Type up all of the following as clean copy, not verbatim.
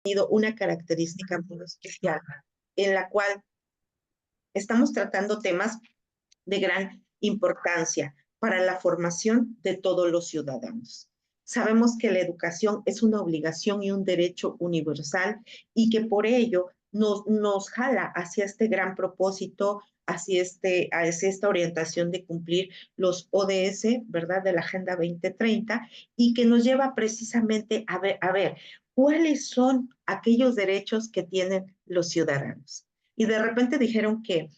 tenido una característica muy especial en la cual estamos tratando temas de gran importancia para la formación de todos los ciudadanos. Sabemos que la educación es una obligación y un derecho universal y que por ello nos jala hacia este gran propósito, hacia esta orientación de cumplir los ODS, ¿verdad?, de la Agenda 2030 y que nos lleva precisamente a ver cuáles son aquellos derechos que tienen los ciudadanos. Y de repente dijeron que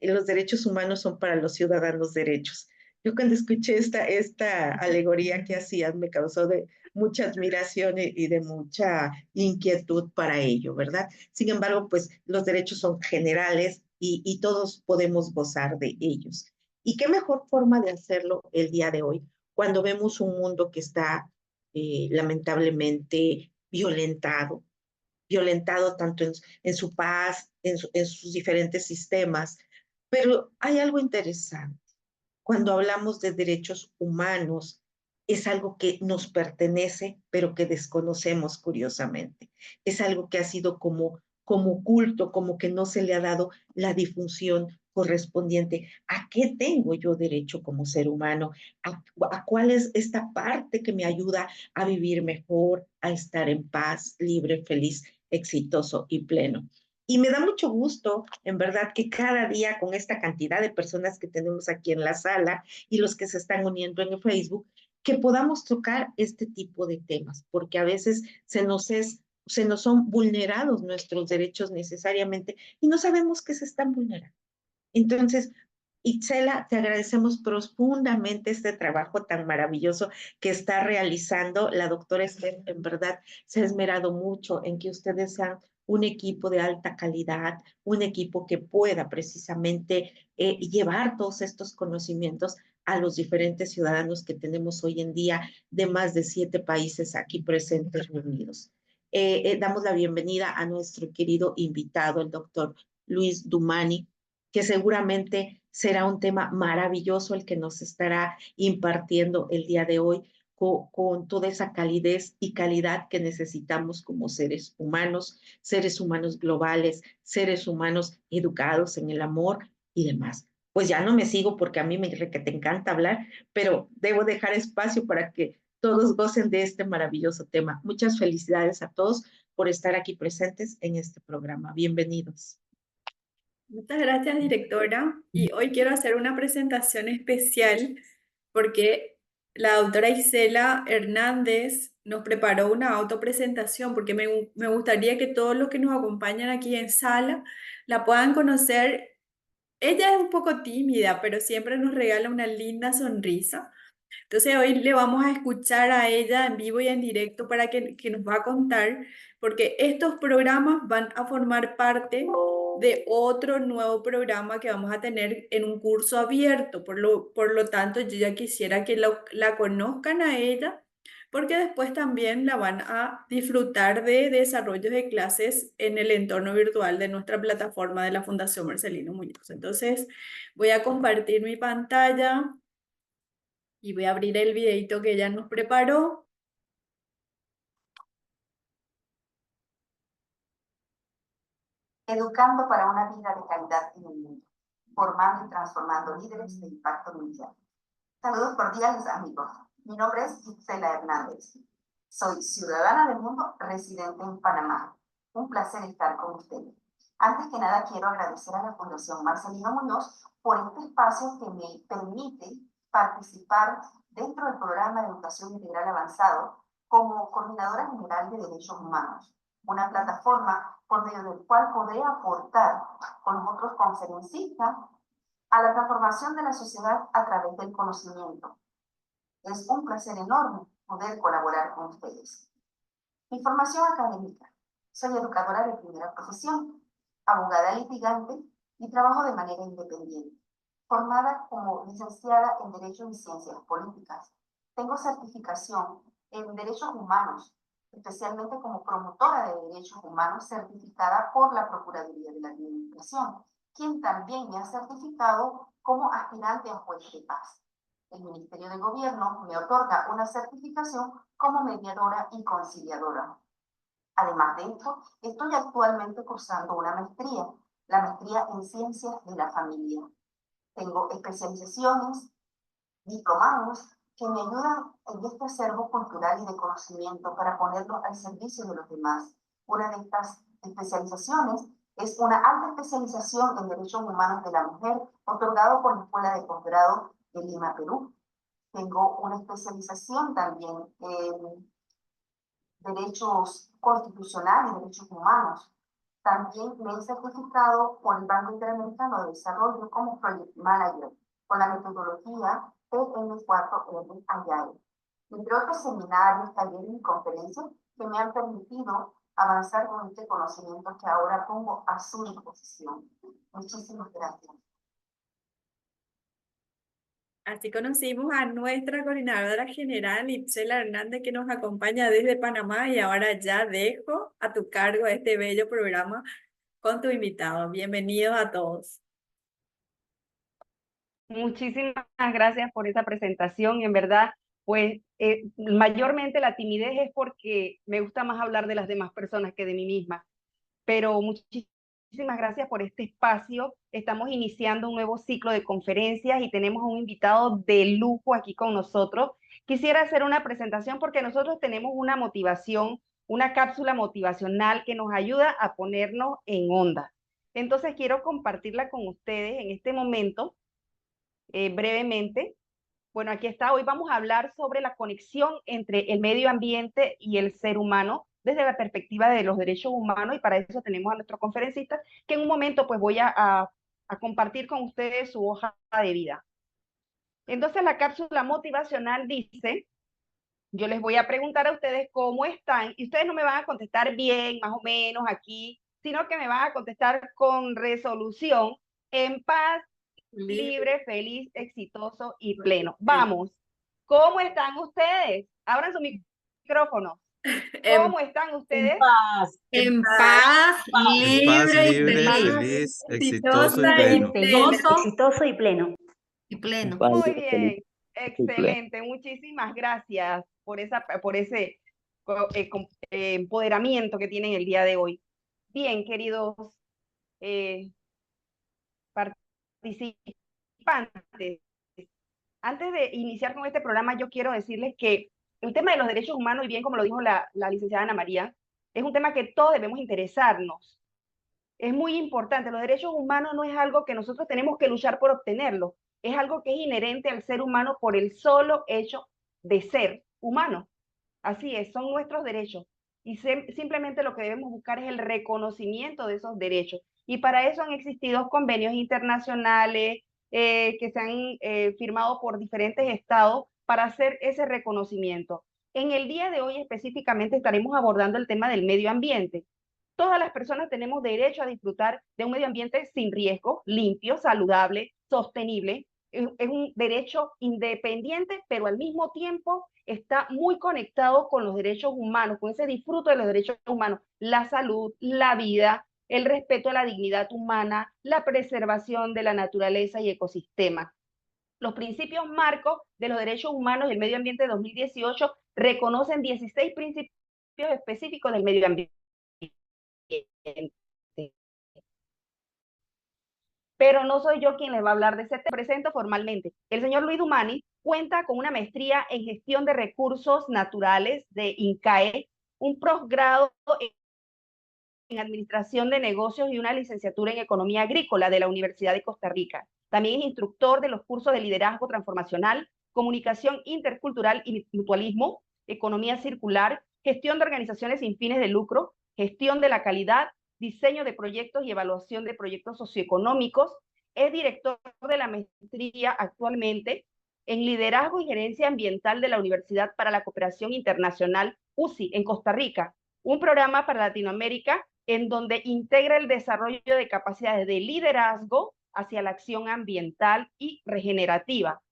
los derechos humanos son para los ciudadanos derechos. Yo cuando escuché esta alegoría que hacían me causó de mucha admiración y de mucha inquietud para ello, ¿verdad? Sin embargo, pues los derechos son generales y todos podemos gozar de ellos. ¿Y qué mejor forma de hacerlo el día de hoy cuando vemos un mundo que está lamentablemente violentado tanto en su paz, en sus diferentes sistemas. Pero hay algo interesante. Cuando hablamos de derechos humanos, es algo que nos pertenece, pero que desconocemos curiosamente. Es algo que ha sido como oculto, como que no se le ha dado la difusión correspondiente. ¿A qué tengo yo derecho como ser humano? ¿A cuál es esta parte que me ayuda a vivir mejor, a estar en paz, libre, feliz, exitoso y pleno? Y me da mucho gusto, en verdad, que cada día con esta cantidad de personas que tenemos aquí en la sala y los que se están uniendo en el Facebook, que podamos tocar este tipo de temas, porque a veces se nos son vulnerados nuestros derechos necesariamente y no sabemos que se están vulnerando. Entonces, Itzela, te agradecemos profundamente este trabajo tan maravilloso que está realizando la doctora Esther. En verdad, se ha esmerado mucho en que ustedes sean un equipo de alta calidad, un equipo que pueda precisamente llevar todos estos conocimientos a los diferentes ciudadanos que tenemos hoy en día de más de 7 países aquí presentes reunidos. Damos la bienvenida a nuestro querido invitado, el doctor Luis Dumani, que seguramente será un tema maravilloso el que nos estará impartiendo el día de hoy con toda esa calidez y calidad que necesitamos como seres humanos globales, seres humanos educados en el amor y demás. Pues ya no me sigo porque a mí que te encanta hablar, pero debo dejar espacio para que todos gocen de este maravilloso tema. Muchas felicidades a todos por estar aquí presentes en este programa. Bienvenidos. Muchas gracias, directora. Y hoy quiero hacer una presentación especial porque la doctora Isela Hernández nos preparó una autopresentación porque me gustaría que todos los que nos acompañan aquí en sala la puedan conocer. Ella es un poco tímida, pero siempre nos regala una linda sonrisa. Entonces hoy le vamos a escuchar a ella en vivo y en directo para que nos va a contar, porque estos programas van a formar parte de otro nuevo programa que vamos a tener en un curso abierto. Por lo tanto, yo ya quisiera que la conozcan a ella, porque después también la van a disfrutar de desarrollos de clases en el entorno virtual de nuestra plataforma de la Fundación Marcelino Muñoz. Entonces, voy a compartir mi pantalla y voy a abrir el videito que ella nos preparó. Educando para una vida de calidad en el mundo, formando y transformando líderes de impacto mundial. Saludos cordiales, amigos. Mi nombre es Itzela Hernández. Soy ciudadana del mundo residente en Panamá. Un placer estar con ustedes. Antes que nada, quiero agradecer a la Fundación Marcelino Muñoz por este espacio que me permite participar dentro del programa de educación integral avanzado como coordinadora general de derechos humanos, una plataforma por medio del cual podré aportar con los otros conferencistas a la transformación de la sociedad a través del conocimiento. Es un placer enorme poder colaborar con ustedes. Mi formación académica. Soy educadora de primera profesión, abogada litigante y trabajo de manera independiente. Formada como licenciada en Derecho y Ciencias Políticas. Tengo certificación en Derechos Humanos, especialmente como promotora de derechos humanos certificada por la Procuraduría de la Administración, quien también me ha certificado como aspirante a juez de paz. El Ministerio de Gobierno me otorga una certificación como mediadora y conciliadora. Además de esto, estoy actualmente cursando una maestría, la maestría en Ciencias de la Familia. Tengo especializaciones, diplomados que me ayudan en este acervo cultural y de conocimiento para ponerlo al servicio de los demás. Una de estas especializaciones es una alta especialización en Derechos Humanos de la Mujer, otorgado por la Escuela de Posgrado de Lima, Perú. Tengo una especialización también en Derechos Constitucionales y Derechos Humanos. También me he certificado por el Banco Interamericano de Desarrollo como Project Manager, con la metodología PM4R Agile, entre otros seminarios, talleres y conferencias que me han permitido avanzar con este conocimiento que ahora pongo a su disposición. Muchísimas gracias. Así conocimos a nuestra coordinadora general, Itzel Hernández, que nos acompaña desde Panamá, y ahora ya dejo a tu cargo este bello programa con tu invitado. Bienvenidos a todos. Muchísimas gracias por esa presentación. En verdad, pues mayormente la timidez es porque me gusta más hablar de las demás personas que de mí misma. Pero muchísimas gracias por este espacio. Estamos iniciando un nuevo ciclo de conferencias y tenemos un invitado de lujo aquí con nosotros. Quisiera hacer una presentación porque nosotros tenemos una motivación, una cápsula motivacional que nos ayuda a ponernos en onda. Entonces quiero compartirla con ustedes en este momento, brevemente. Bueno, aquí está. Hoy vamos a hablar sobre la conexión entre el medio ambiente y el ser humano desde la perspectiva de los derechos humanos, y para eso tenemos a nuestro conferencista, que en un momento pues voy a compartir con ustedes su hoja de vida. Entonces la cápsula motivacional dice, yo les voy a preguntar a ustedes cómo están, y ustedes no me van a contestar bien, más o menos aquí, sino que me van a contestar con resolución, en paz, libre, feliz, exitoso y pleno. Vamos. ¿Cómo están ustedes? Abran su micrófono. ¿Cómo están ustedes? En paz, En paz, libre y libre, feliz. feliz, exitoso y Exitosa y pleno. pleno. Exitoso y pleno. Y pleno. Muy bien, excelente. Muchísimas gracias por ese empoderamiento que tienen el día de hoy. Bien, queridos participantes, antes de iniciar con este programa, yo quiero decirles que el tema de los derechos humanos, y bien como lo dijo la licenciada Ana María, es un tema que todos debemos interesarnos. Es muy importante. Los derechos humanos no es algo que nosotros tenemos que luchar por obtenerlo, es algo que es inherente al ser humano por el solo hecho de ser humano. Así es, son nuestros derechos. Y simplemente lo que debemos buscar es el reconocimiento de esos derechos. Y para eso han existido convenios internacionales que se han firmado por diferentes estados para hacer ese reconocimiento. En el día de hoy específicamente estaremos abordando el tema del medio ambiente. Todas las personas tenemos derecho a disfrutar de un medio ambiente sin riesgo, limpio, saludable, sostenible. Es un derecho independiente, pero al mismo tiempo está muy conectado con los derechos humanos, con ese disfrute de los derechos humanos, la salud, la vida, el respeto a la dignidad humana, la preservación de la naturaleza y ecosistemas. Los principios marcos de los derechos humanos y el medio ambiente de 2018 reconocen 16 principios específicos del medio ambiente. Pero no soy yo quien les va a hablar de ese tema. Presento formalmente. El señor Luis Dumani cuenta con una maestría en gestión de recursos naturales de INCAE, un posgrado en administración de negocios y una licenciatura en economía agrícola de la Universidad de Costa Rica. También es instructor de los cursos de liderazgo transformacional, comunicación intercultural y mutualismo, economía circular, gestión de organizaciones sin fines de lucro, gestión de la calidad, diseño de proyectos y evaluación de proyectos socioeconómicos. Es director de la maestría actualmente en liderazgo y gerencia ambiental de la Universidad para la Cooperación Internacional, UCI, en Costa Rica, un programa para Latinoamérica en donde integra el desarrollo de capacidades de liderazgo hacia la acción ambiental y regenerativa.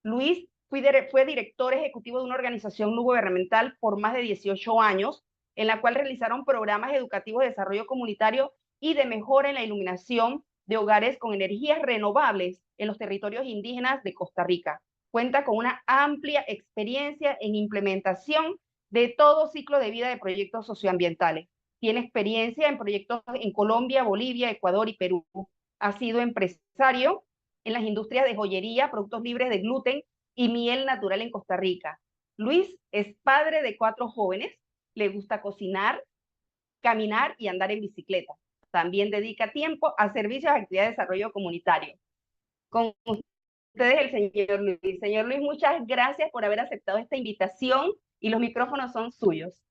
Luis fue director ejecutivo de una organización no gubernamental por más de 18 años, en la cual realizaron programas educativos de desarrollo comunitario y de mejora en la iluminación de hogares con energías renovables en los territorios indígenas de Costa Rica. Cuenta con una amplia experiencia en implementación de todo ciclo de vida de proyectos socioambientales. tiene experiencia en proyectos en Colombia, Bolivia, Ecuador y Perú. Ha sido empresario en las industrias de joyería, productos libres de gluten y miel natural en Costa Rica. Luis es padre de 4 jóvenes, le gusta cocinar, caminar y andar en bicicleta. También dedica tiempo a servicios de actividad de desarrollo comunitario. Con ustedes el señor Luis. Señor Luis, muchas gracias por haber aceptado esta invitación y los micrófonos son suyos.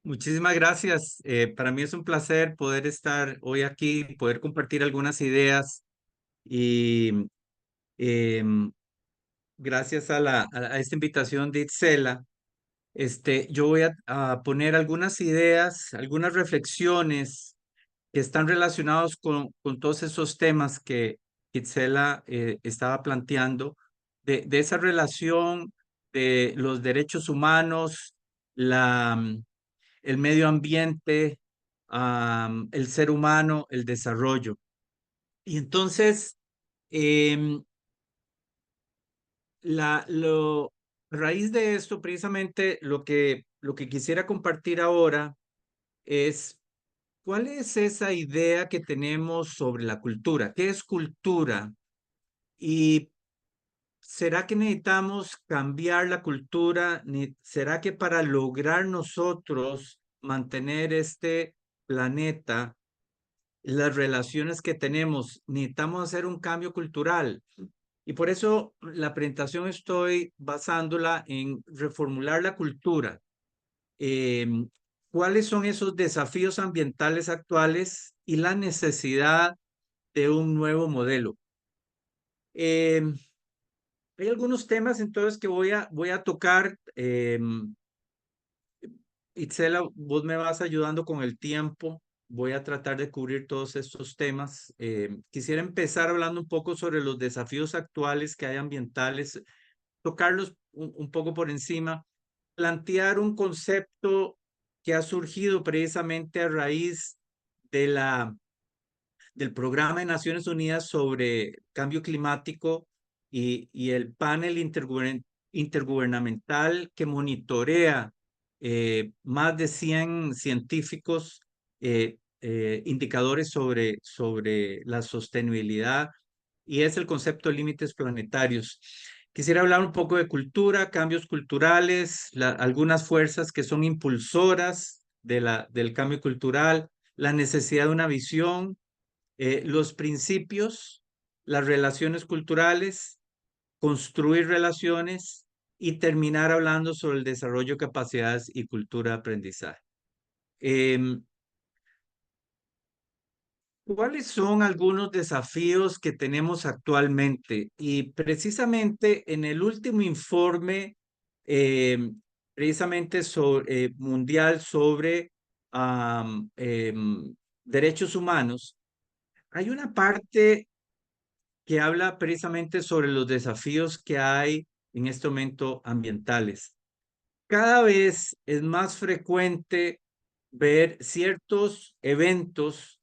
Muchísimas gracias. Para mí es un placer poder estar hoy aquí, poder compartir algunas ideas y em, gracias a esta invitación de Itzela, yo voy a poner algunas ideas, algunas reflexiones que están relacionados con todos esos temas que Itzela estaba planteando, de esa relación de los derechos humanos, el medio ambiente, el ser humano, el desarrollo. Y entonces, em, a raíz de esto, precisamente lo que quisiera compartir ahora es cuál es esa idea que tenemos sobre la cultura. ¿Qué es cultura? ¿Y será que necesitamos cambiar la cultura? ¿Será que para lograr nosotros mantener este planeta, las relaciones que tenemos, necesitamos hacer un cambio cultural? Y por eso la presentación estoy basándola en reformular la cultura. Em, ¿Cuáles son esos desafíos ambientales actuales y la necesidad de un nuevo modelo? Em, Hay algunos temas entonces que voy a tocar. Itzela, vos me vas ayudando con el tiempo. Voy a tratar de cubrir todos estos temas. Quisiera empezar hablando un poco sobre los desafíos actuales que hay ambientales, tocarlos un poco por encima, plantear un concepto que ha surgido precisamente a raíz de del Programa de Naciones Unidas sobre Cambio Climático y el panel intergubernamental que monitorea más de 100 científicos, indicadores sobre la sostenibilidad, y es el concepto de límites planetarios. Quisiera hablar un poco de cultura, cambios culturales, algunas fuerzas que son impulsoras del cambio cultural, la necesidad de una visión, los principios, las relaciones culturales, construir relaciones y terminar hablando sobre el desarrollo de capacidades y cultura de aprendizaje. ¿Cuáles son algunos desafíos que tenemos actualmente? Y precisamente en el último informe, precisamente mundial sobre derechos humanos, hay una parte que habla precisamente sobre los desafíos que hay en este momento ambientales. Cada vez es más frecuente ver ciertos eventos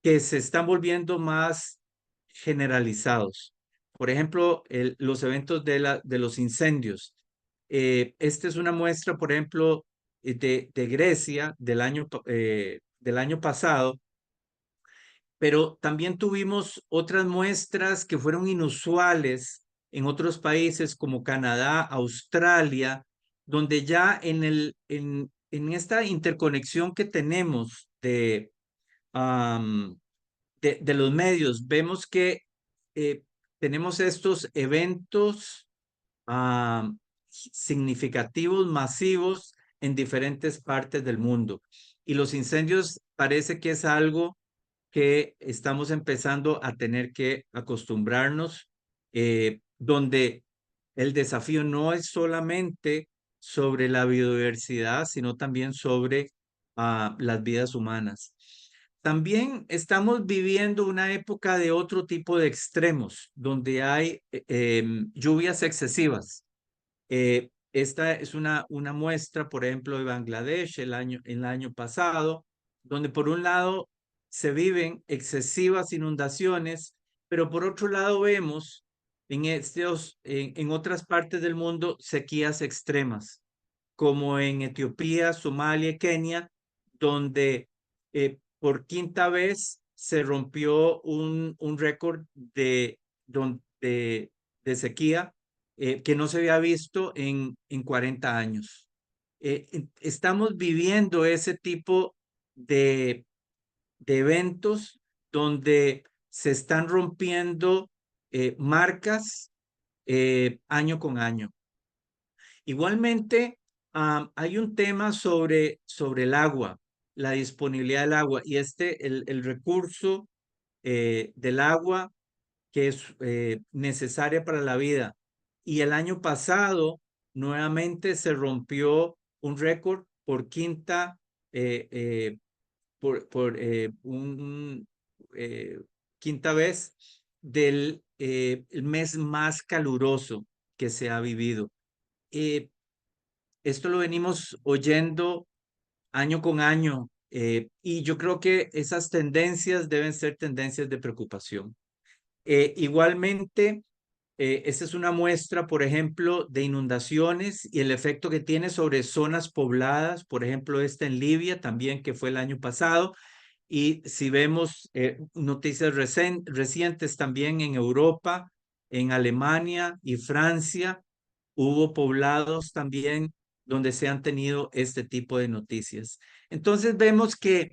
que se están volviendo más generalizados. Por ejemplo, los eventos de los incendios. Esta es una muestra, por ejemplo, de Grecia del año pasado, pero también tuvimos otras muestras que fueron inusuales en otros países como Canadá, Australia, donde ya en esta interconexión que tenemos de los medios, vemos que tenemos estos eventos significativos, masivos, en diferentes partes del mundo. Y los incendios parece que es algo que estamos empezando a tener que acostumbrarnos, donde el desafío no es solamente sobre la biodiversidad, sino también sobre las vidas humanas. También estamos viviendo una época de otro tipo de extremos, donde hay lluvias excesivas. Esta es una muestra, por ejemplo, de Bangladesh el año pasado, donde por un lado se viven excesivas inundaciones, pero por otro lado vemos en otras partes del mundo sequías extremas. como en Etiopía, Somalia y Kenia, donde por quinta vez se rompió un récord de sequía que no se había visto en 40 años. Estamos viviendo ese tipo de eventos donde se están rompiendo marcas año con año. Igualmente, hay un tema sobre el agua, la disponibilidad del agua y el recurso del agua que es necesaria para la vida. Y el año pasado nuevamente se rompió un récord por quinta quinta vez del el mes más caluroso que se ha vivido. Esto lo venimos oyendo año con año y yo creo que esas tendencias deben ser tendencias de preocupación. Igualmente, esta es una muestra, por ejemplo, de inundaciones y el efecto que tiene sobre zonas pobladas, por ejemplo, esta en Libia también, que fue el año pasado. Y si vemos noticias recientes también en Europa, en Alemania y Francia, hubo poblados también donde se han tenido este tipo de noticias. Entonces vemos que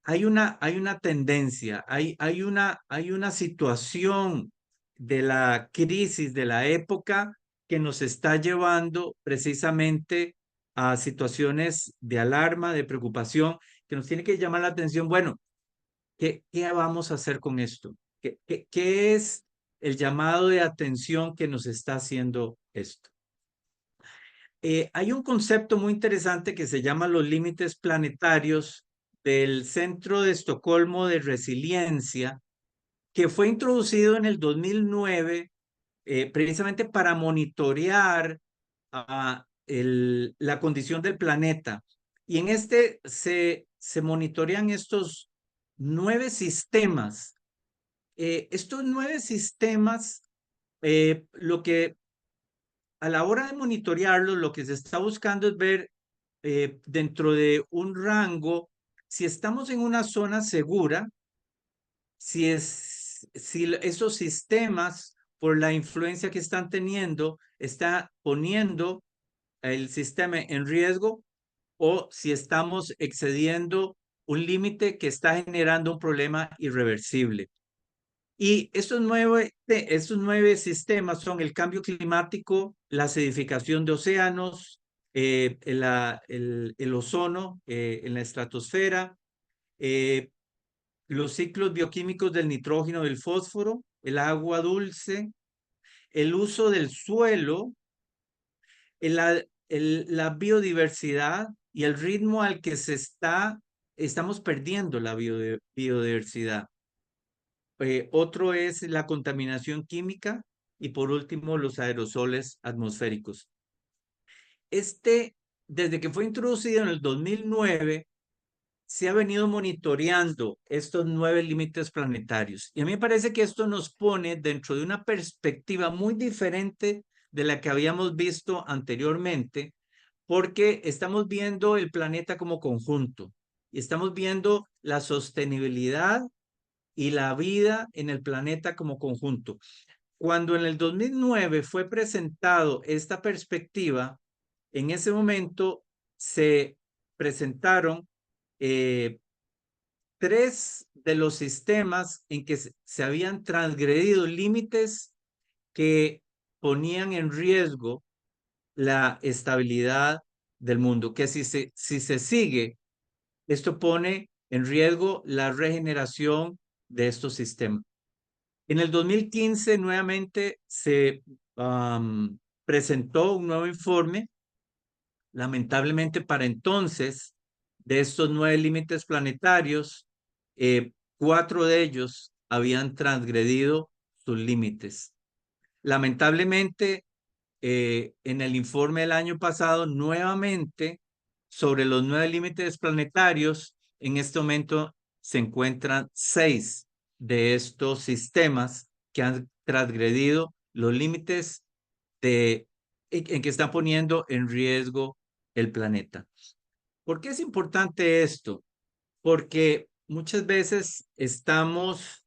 hay una tendencia, hay una situación de la crisis de la época que nos está llevando precisamente a situaciones de alarma, de preocupación, que nos tiene que llamar la atención. Bueno, ¿qué vamos a hacer con esto? ¿Qué es el llamado de atención que nos está haciendo esto? Hay un concepto muy interesante que se llama los límites planetarios del Centro de Estocolmo de Resiliencia, que fue introducido en el 2009 precisamente para monitorear la condición del planeta. Y en este se monitorean estos 9 sistemas. Estos 9 sistemas, lo que a la hora de monitorearlos, lo que se está buscando es ver dentro de un rango si estamos en una zona segura, si esos sistemas, por la influencia que están teniendo, está poniendo el sistema en riesgo o si estamos excediendo un límite que está generando un problema irreversible. Y estos 9 sistemas son el cambio climático, la acidificación de océanos, el ozono en la estratosfera, los ciclos bioquímicos del nitrógeno, del fósforo, el agua dulce, el uso del suelo, la biodiversidad y el ritmo al que estamos perdiendo la biodiversidad. Otro es la contaminación química y por último los aerosoles atmosféricos. Desde que fue introducido en el 2009, se ha venido monitoreando estos 9 límites planetarios. Y a mí me parece que esto nos pone dentro de una perspectiva muy diferente de la que habíamos visto anteriormente, porque estamos viendo el planeta como conjunto y estamos viendo la sostenibilidad y la vida en el planeta como conjunto. Cuando en el 2009 fue presentado esta perspectiva, en ese momento se presentaron 3 de los sistemas en que se habían transgredido límites que ponían en riesgo la estabilidad del mundo, que si se sigue, esto pone en riesgo la regeneración de estos sistemas. En el 2015 nuevamente se presentó un nuevo informe. Lamentablemente para entonces, de estos 9 límites planetarios, 4 de ellos habían transgredido sus límites. Lamentablemente, en el informe del año pasado, nuevamente, sobre los 9 límites planetarios, en este momento se encuentran 6 de estos sistemas que han transgredido los límites en que están poniendo en riesgo el planeta. ¿Por qué es importante esto? Porque muchas veces tenemos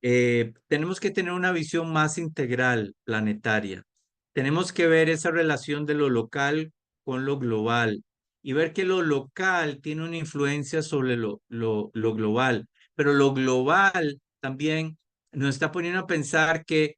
que tener una visión más integral planetaria. Tenemos que ver esa relación de lo local con lo global y ver que lo local tiene una influencia sobre lo global, pero lo global también nos está poniendo a pensar que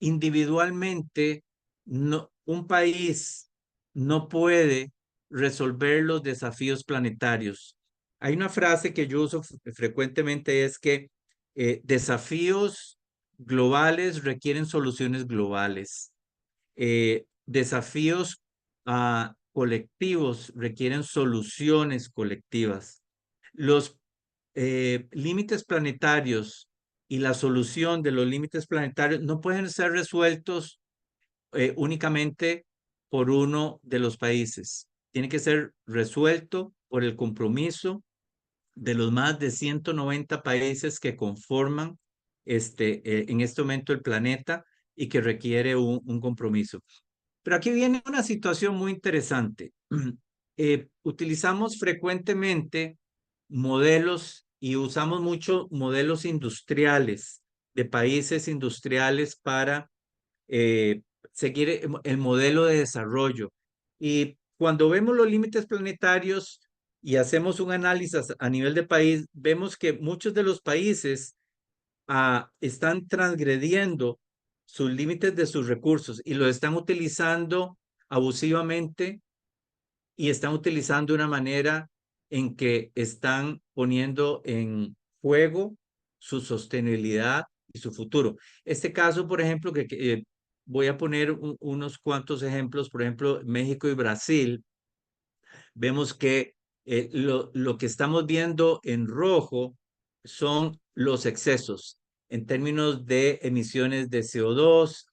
individualmente un país no puede resolver los desafíos planetarios. Hay una frase que yo uso frecuentemente, es que desafíos globales requieren soluciones globales. Desafíos colectivos requieren soluciones colectivas. Los límites planetarios y la solución de los límites planetarios no pueden ser resueltos únicamente por uno de los países. Tiene que ser resuelto por el compromiso de los más de 190 países que conforman en este momento el planeta y que requiere un compromiso. Pero aquí viene una situación muy interesante. Utilizamos frecuentemente modelos y usamos mucho modelos industriales de países industriales para seguir el modelo de desarrollo. Y cuando vemos los límites planetarios y hacemos un análisis a nivel de país, vemos que muchos de los países están transgrediendo sus límites de sus recursos y los están utilizando abusivamente y están utilizando una manera en que están poniendo en juego su sostenibilidad y su futuro. Este caso, por ejemplo, que voy a poner unos cuantos ejemplos, por ejemplo, México y Brasil, vemos que lo que estamos viendo en rojo son los excesos en términos de emisiones de CO2,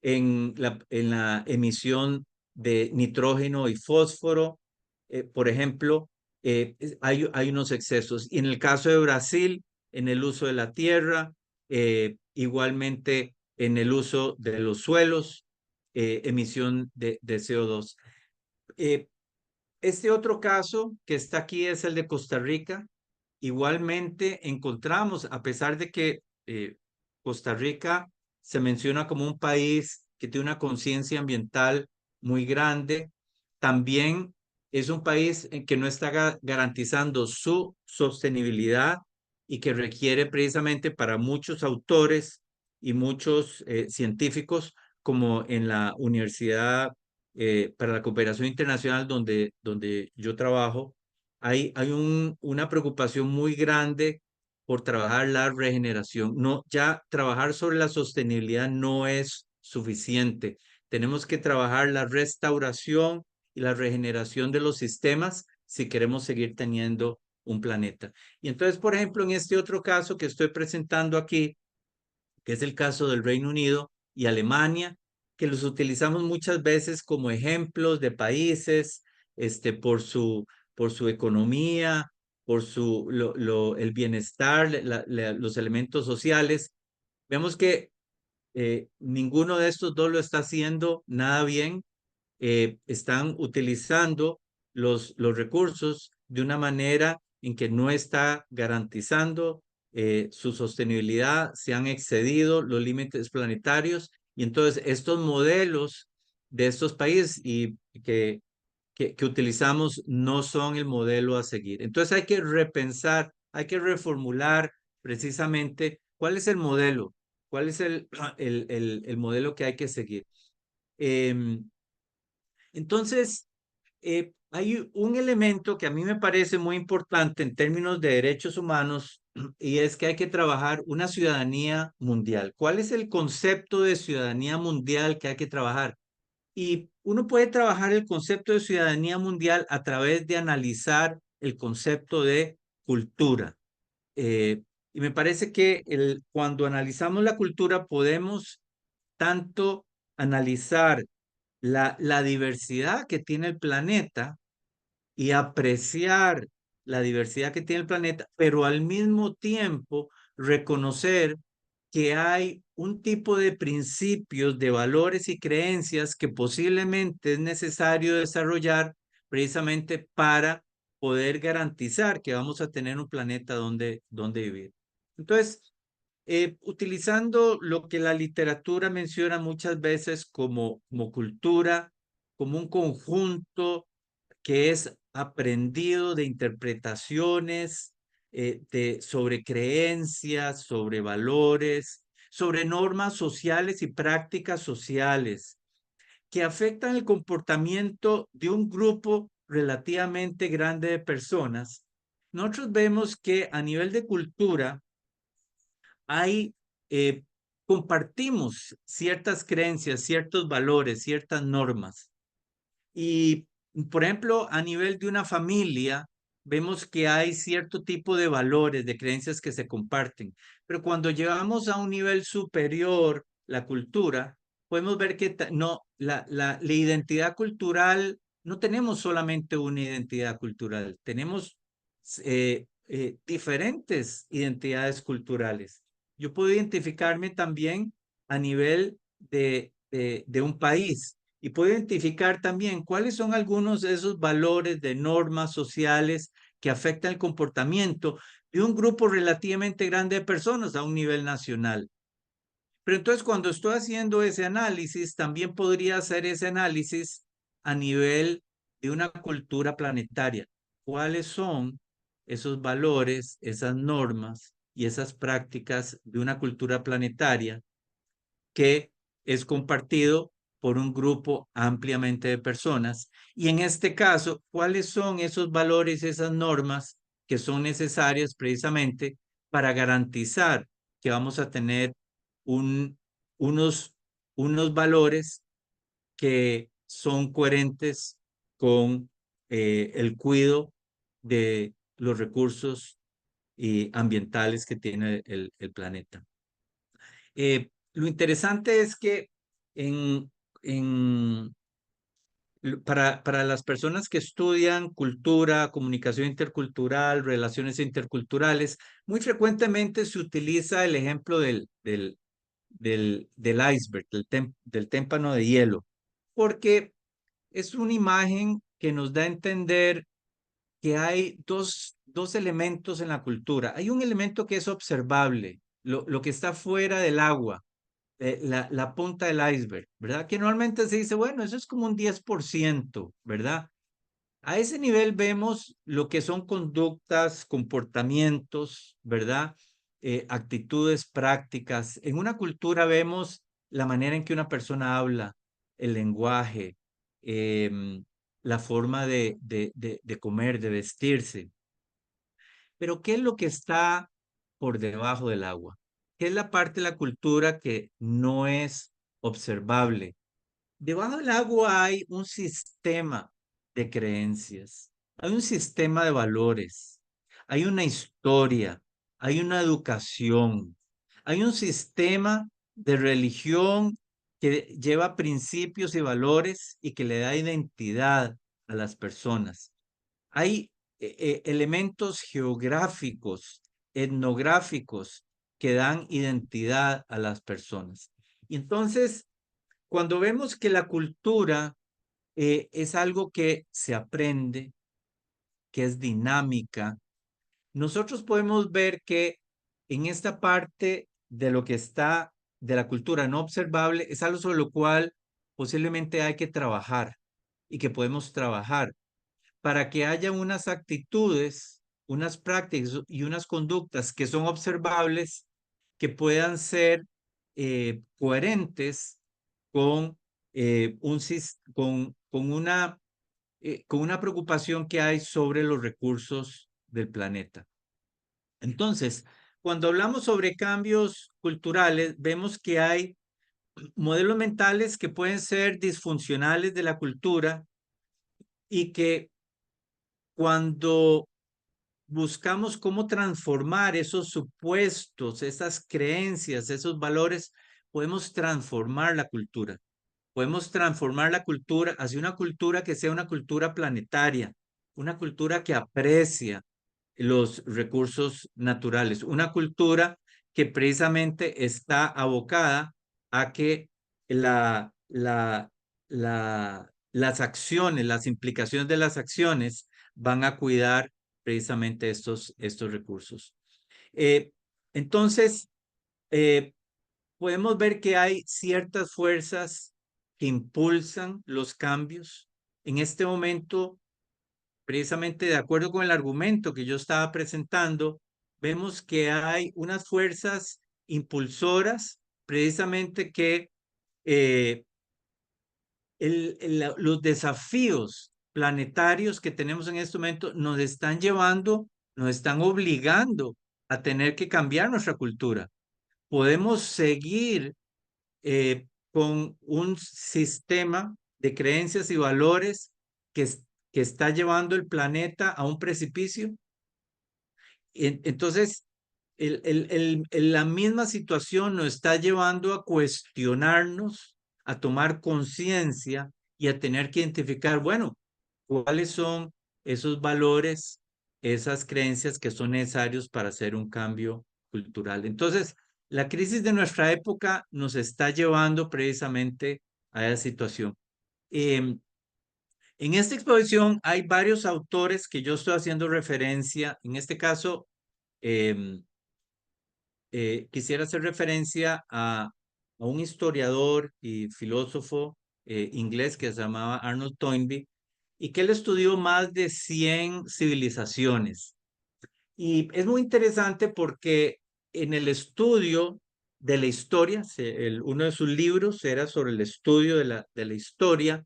en la emisión de nitrógeno y fósforo, por ejemplo, hay unos excesos. Y en el caso de Brasil, en el uso de la tierra, igualmente en el uso de los suelos, emisión de CO2. Este otro caso que está aquí es el de Costa Rica. Igualmente encontramos, a pesar de que Costa Rica se menciona como un país que tiene una conciencia ambiental muy grande, también es un país en que no está garantizando su sostenibilidad y que requiere precisamente para muchos autores y muchos científicos, como en la Universidad para la Cooperación Internacional donde yo trabajo, hay una preocupación muy grande por trabajar la regeneración. No, ya trabajar sobre la sostenibilidad no es suficiente. Tenemos que trabajar la restauración y la regeneración de los sistemas si queremos seguir teniendo un planeta. Y entonces, por ejemplo, en este otro caso que estoy presentando aquí, que es el caso del Reino Unido y Alemania, que los utilizamos muchas veces como ejemplos de países, por su economía, por el bienestar, los elementos sociales. Vemos que ninguno de estos dos lo está haciendo nada bien. Están utilizando los recursos de una manera en que no está garantizando su sostenibilidad, se han excedido los límites planetarios y entonces estos modelos de estos países que utilizamos no son el modelo a seguir. Entonces hay que repensar, hay que reformular precisamente cuál es el modelo, cuál es el modelo que hay que seguir. Entonces, hay un elemento que a mí me parece muy importante en términos de derechos humanos y es que hay que trabajar una ciudadanía mundial. ¿Cuál es el concepto de ciudadanía mundial que hay que trabajar? Y uno puede trabajar el concepto de ciudadanía mundial a través de analizar el concepto de cultura. Y me parece que cuando analizamos la cultura podemos tanto analizar la diversidad que tiene el planeta y apreciar la diversidad que tiene el planeta, pero al mismo tiempo reconocer que hay un tipo de principios, de valores y creencias que posiblemente es necesario desarrollar precisamente para poder garantizar que vamos a tener un planeta donde vivir. Entonces, utilizando lo que la literatura menciona muchas veces como cultura, como un conjunto que es aprendido de interpretaciones, sobre creencias, sobre valores, sobre normas sociales y prácticas sociales que afectan el comportamiento de un grupo relativamente grande de personas. Nosotros vemos que a nivel de cultura hay, compartimos ciertas creencias, ciertos valores, ciertas normas. Y, por ejemplo, a nivel de una familia, vemos que hay cierto tipo de valores, de creencias que se comparten. Pero cuando llegamos a un nivel superior, la cultura, podemos ver que no, la identidad cultural, no tenemos solamente una identidad cultural, tenemos diferentes identidades culturales. Yo puedo identificarme también a nivel de un país y puedo identificar también cuáles son algunos de esos valores de normas sociales que afectan el comportamiento de un grupo relativamente grande de personas a un nivel nacional. Pero entonces cuando estoy haciendo ese análisis, también podría hacer ese análisis a nivel de una cultura planetaria. ¿Cuáles son esos valores, esas normas y esas prácticas de una cultura planetaria que es compartido por un grupo ampliamente de personas? Y en este caso, ¿cuáles son esos valores, esas normas que son necesarias precisamente para garantizar que vamos a tener unos valores que son coherentes con el cuidado de los recursos y ambientales que tiene el planeta? Lo interesante es que en, en, para las personas que estudian cultura, comunicación intercultural, relaciones interculturales, muy frecuentemente se utiliza el ejemplo del iceberg, del témpano de hielo, porque es una imagen que nos da a entender que hay dos elementos en la cultura. Hay un elemento que es observable, lo que está fuera del agua, la punta del iceberg, ¿verdad? Que normalmente se dice, bueno, eso es como un 10%, ¿verdad? A ese nivel vemos lo que son conductas, comportamientos, ¿verdad? Actitudes, prácticas. En una cultura vemos la manera en que una persona habla, el lenguaje, la forma de comer, de vestirse. Pero ¿qué es lo que está por debajo del agua? ¿Qué es la parte de la cultura que no es observable? Debajo del agua hay un sistema de creencias, hay un sistema de valores, hay una historia, hay una educación, hay un sistema de religión que lleva principios y valores y que le da identidad a las personas. Hay elementos geográficos, etnográficos que dan identidad a las personas. Y entonces, cuando vemos que la cultura es algo que se aprende, que es dinámica, nosotros podemos ver que en esta parte de lo que está de la cultura no observable es algo sobre lo cual posiblemente hay que trabajar y que podemos trabajar para que haya unas actitudes, unas prácticas y unas conductas que son observables, que puedan ser coherentes con, con una preocupación que hay sobre los recursos del planeta. Entonces, cuando hablamos sobre cambios culturales, vemos que hay modelos mentales que pueden ser disfuncionales de la cultura y que cuando buscamos cómo transformar esos supuestos, esas creencias, esos valores, podemos transformar la cultura. Podemos transformar la cultura hacia una cultura que sea una cultura planetaria, una cultura que aprecia los recursos naturales, una cultura que precisamente está abocada a que las acciones, las implicaciones de las acciones van a cuidar precisamente estos recursos. Entonces, podemos ver que hay ciertas fuerzas que impulsan los cambios. En este momento, precisamente de acuerdo con el argumento que yo estaba presentando, vemos que hay unas fuerzas impulsoras precisamente que los desafíos planetarios que tenemos en este momento nos están llevando, nos están obligando a tener que cambiar nuestra cultura. Podemos seguir con un sistema de creencias y valores que está llevando el planeta a un precipicio. Entonces, la misma situación nos está llevando a cuestionarnos, a tomar conciencia y a tener que identificar, bueno, cuáles son esos valores, esas creencias que son necesarios para hacer un cambio cultural. Entonces, la crisis de nuestra época nos está llevando precisamente a esa situación. En esta exposición hay varios autores que yo estoy haciendo referencia. En este caso, quisiera hacer referencia a un historiador y filósofo inglés que se llamaba Arnold Toynbee y que él estudió más de 100 civilizaciones. Y es muy interesante porque en el estudio de la historia, uno de sus libros era sobre el estudio de la historia.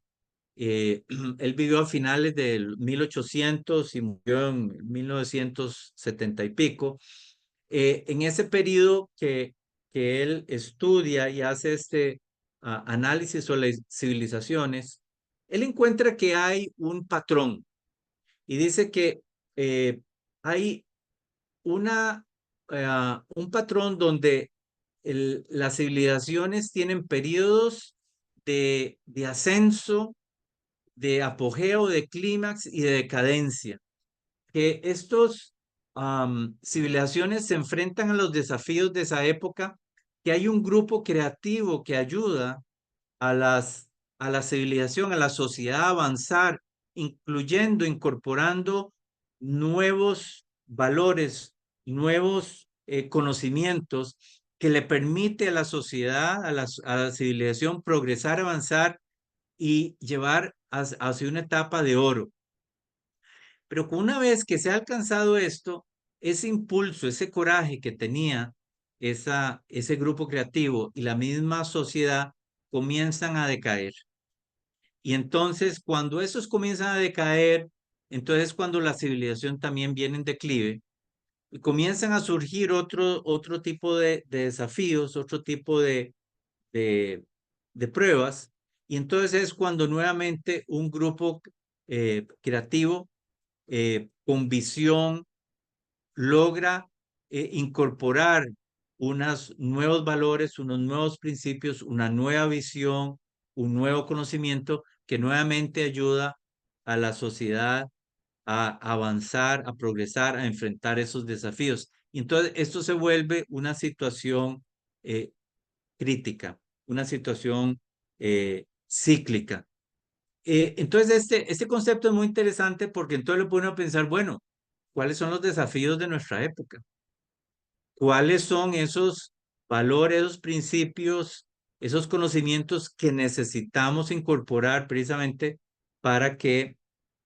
Él vivió a finales del 1800 y murió en 1970 y pico. En ese periodo que él estudia y hace este análisis sobre las civilizaciones, él encuentra que hay un patrón y dice que hay un patrón donde las civilizaciones tienen periodos de ascenso, de apogeo, de clímax y de decadencia. Que estos civilizaciones se enfrentan a los desafíos de esa época, que hay un grupo creativo que ayuda a la civilización, a la sociedad a avanzar, incluyendo, incorporando nuevos valores, nuevos conocimientos que le permite a la sociedad, a la civilización progresar, avanzar y llevar hacia una etapa de oro. Pero una vez que se ha alcanzado esto, ese impulso, ese coraje que tenía ese grupo creativo y la misma sociedad comienzan a decaer. Y entonces, cuando esos comienzan a decaer, entonces cuando la civilización también viene en declive, y comienzan a surgir otro tipo de desafíos, otro tipo de pruebas, y entonces es cuando nuevamente un grupo creativo con visión logra incorporar unos nuevos valores, unos nuevos principios, una nueva visión, un nuevo conocimiento que nuevamente ayuda a la sociedad a avanzar, a progresar, a enfrentar esos desafíos. Y entonces esto se vuelve una situación crítica, una situación cíclica. Entonces este concepto es muy interesante porque entonces lo pone a pensar, bueno, ¿cuáles son los desafíos de nuestra época? ¿Cuáles son esos valores, esos principios, esos conocimientos que necesitamos incorporar precisamente para que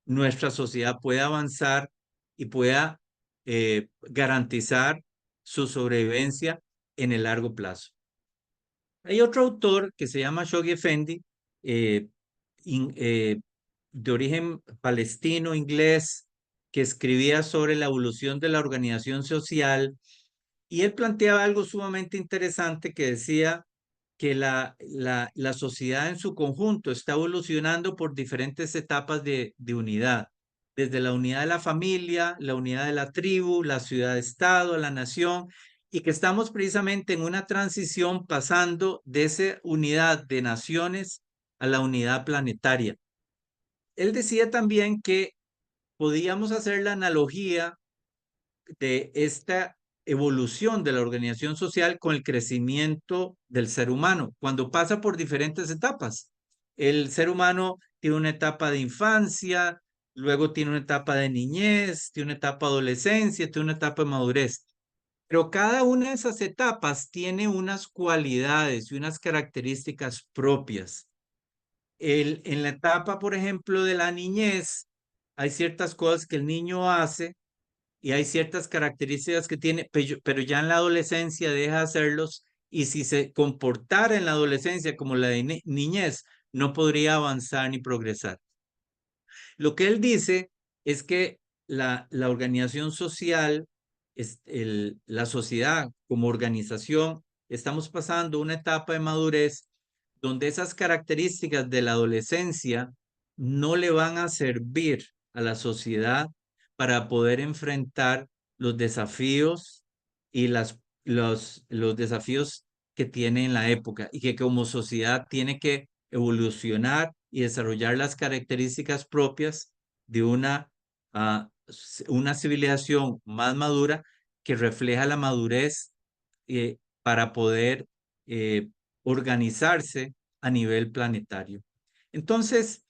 nuestra sociedad pueda avanzar y pueda garantizar su sobrevivencia en el largo plazo? Hay otro autor que se llama Shoghi Effendi, eh, de origen palestino, inglés, que escribía sobre la evolución de la organización social, y él planteaba algo sumamente interesante que decía que la sociedad en su conjunto está evolucionando por diferentes etapas de unidad, desde la unidad de la familia, la unidad de la tribu, la ciudad-estado, la nación, y que estamos precisamente en una transición pasando de esa unidad de naciones a la unidad planetaria. Él decía también que podíamos hacer la analogía de esta evolución de la organización social con el crecimiento del ser humano, cuando pasa por diferentes etapas. El ser humano tiene una etapa de infancia, luego tiene una etapa de niñez, tiene una etapa de adolescencia, tiene una etapa de madurez. Pero cada una de esas etapas tiene unas cualidades y unas características propias. En la etapa, por ejemplo, de la niñez, hay ciertas cosas que el niño hace y hay ciertas características que tiene, pero ya en la adolescencia deja de hacerlos, y si se comportara en la adolescencia como la de niñez, no podría avanzar ni progresar. Lo que él dice es que la organización social, la sociedad como organización, estamos pasando una etapa de madurez donde esas características de la adolescencia no le van a servir a la sociedad para poder enfrentar los desafíos y los desafíos que tiene en la época, y que como sociedad tiene que evolucionar y desarrollar las características propias de una civilización más madura que refleja la madurez para poder organizarse a nivel planetario. Entonces,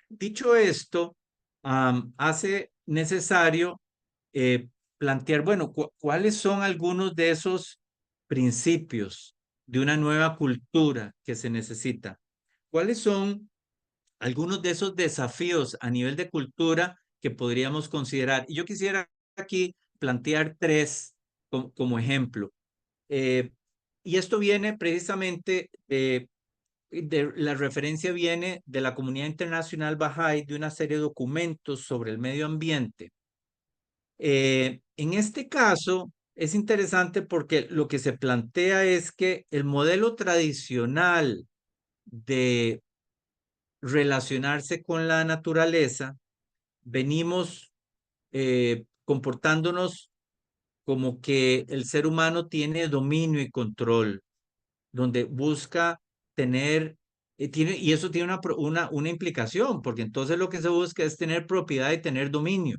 dicho esto, hace necesario plantear, bueno, ¿cuáles son algunos de esos principios de una nueva cultura que se necesita? ¿Cuáles son algunos de esos desafíos a nivel de cultura que podríamos considerar? Y yo quisiera aquí plantear tres como ejemplo. Y esto viene precisamente la referencia viene de la comunidad internacional Bahá'í, de una serie de documentos sobre el medio ambiente. En este caso es interesante porque lo que se plantea es que el modelo tradicional de relacionarse con la naturaleza, venimos comportándonos como que el ser humano tiene dominio y control, donde busca tener, y eso tiene una implicación, porque entonces lo que se busca es tener propiedad y tener dominio.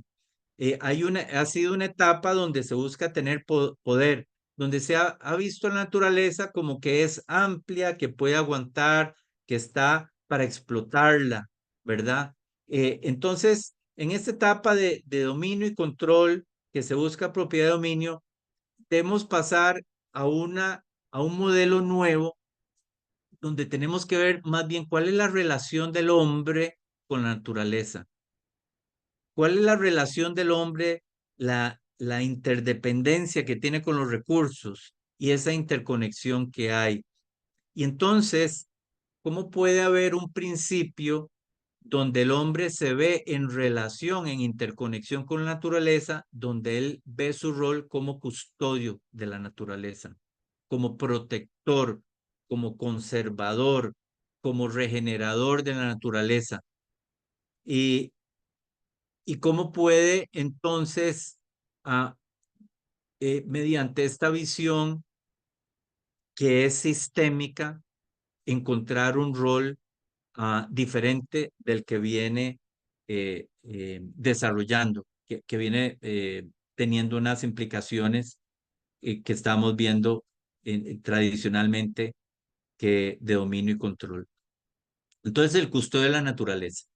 Ha sido una etapa donde se busca tener poder, donde se ha visto la naturaleza como que es amplia, que puede aguantar, que está para explotarla, ¿verdad? Entonces, en esta etapa de dominio y control, que se busca propiedad y dominio, debemos pasar a un modelo nuevo, donde tenemos que ver más bien cuál es la relación del hombre con la naturaleza. ¿Cuál es la relación del hombre, la interdependencia que tiene con los recursos y esa interconexión que hay? Y entonces, ¿cómo puede haber un principio donde el hombre se ve en relación, en interconexión con la naturaleza, donde él ve su rol como custodio de la naturaleza, como protector, como conservador, como regenerador de la naturaleza? Y ¿Y cómo puede entonces, ah, mediante esta visión que es sistémica, encontrar un rol diferente del que viene desarrollando, que viene teniendo unas implicaciones que estamos viendo tradicionalmente, que de dominio y control? Entonces, el custodio de la naturaleza.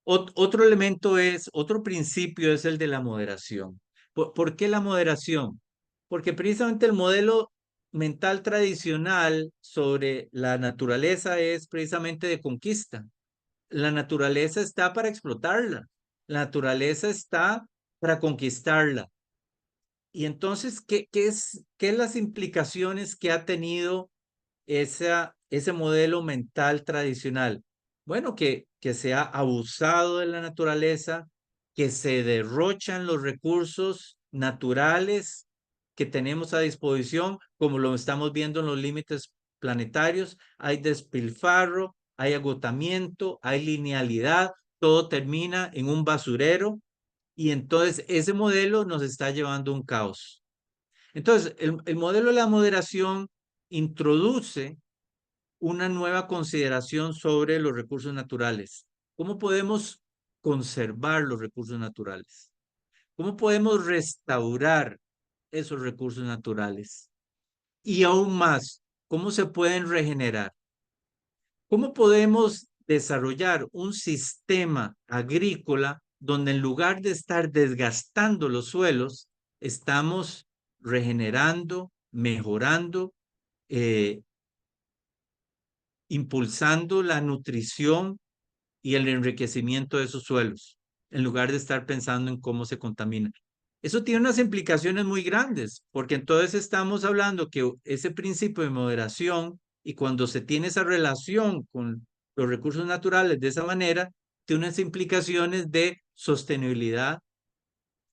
Otro principio es el de la moderación. ¿Por qué la moderación? Porque precisamente el modelo mental tradicional sobre la naturaleza es precisamente de conquista. La naturaleza está para explotarla. La naturaleza está para conquistarla. Y entonces, ¿qué es las implicaciones que ha tenido ese modelo mental tradicional? Bueno, que se ha abusado de la naturaleza, que se derrochan los recursos naturales que tenemos a disposición, como lo estamos viendo en los límites planetarios. Hay despilfarro, hay agotamiento, hay linealidad, todo termina en un basurero, y entonces ese modelo nos está llevando a un caos. Entonces, el modelo de la moderación introduce una nueva consideración sobre los recursos naturales. ¿Cómo podemos conservar los recursos naturales? ¿Cómo podemos restaurar esos recursos naturales. Y aún más, ¿cómo se pueden regenerar? ¿Cómo podemos desarrollar un sistema agrícola donde en lugar de estar desgastando los suelos, estamos regenerando, mejorando, impulsando la nutrición y el enriquecimiento de esos suelos, en lugar de estar pensando en cómo se contamina? Eso tiene unas implicaciones muy grandes, porque entonces estamos hablando que ese principio de moderación, y cuando se tiene esa relación con los recursos naturales de esa manera, tiene unas implicaciones de sostenibilidad,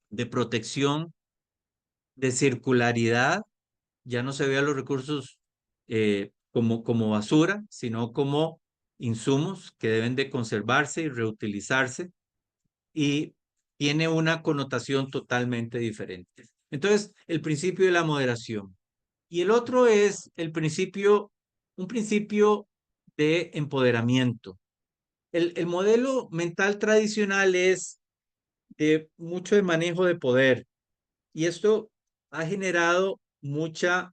de protección, de circularidad. Ya no se ve a los recursos como basura, sino como insumos que deben de conservarse y reutilizarse, y tiene una connotación totalmente diferente. Entonces, el principio de la moderación. Y el otro es un principio de empoderamiento. El modelo mental tradicional es mucho de manejo de poder, y esto ha generado mucha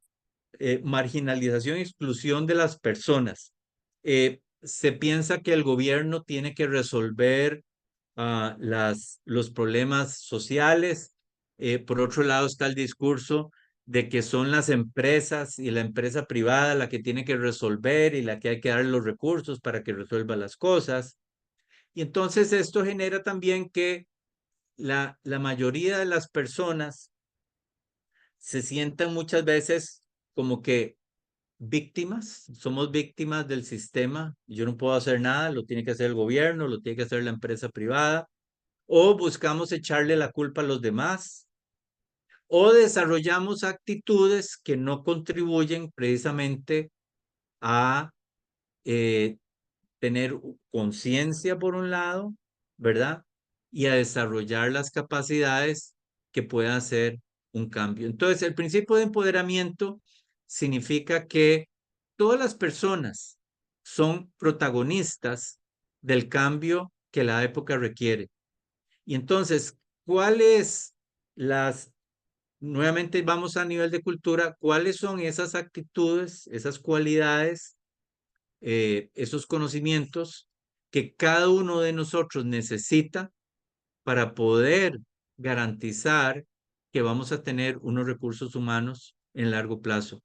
marginalización y exclusión de las personas. Se piensa que el gobierno tiene que resolver los problemas sociales. Por otro lado está el discurso de que son las empresas y la empresa privada la que tiene que resolver y la que hay que dar los recursos para que resuelva las cosas. Y entonces esto genera también que la mayoría de las personas se sientan muchas veces como que víctimas, somos víctimas del sistema, yo no puedo hacer nada, lo tiene que hacer el gobierno, lo tiene que hacer la empresa privada, o buscamos echarle la culpa a los demás, o desarrollamos actitudes que no contribuyen precisamente a tener conciencia por un lado, ¿verdad? Y a desarrollar las capacidades que puedan hacer un cambio. Entonces, el principio de empoderamiento significa que todas las personas son protagonistas del cambio que la época requiere. Y entonces, ¿cuáles las, nuevamente vamos a nivel de cultura, cuáles son esas actitudes, esas cualidades, esos conocimientos que cada uno de nosotros necesita para poder garantizar que vamos a tener unos recursos humanos en largo plazo?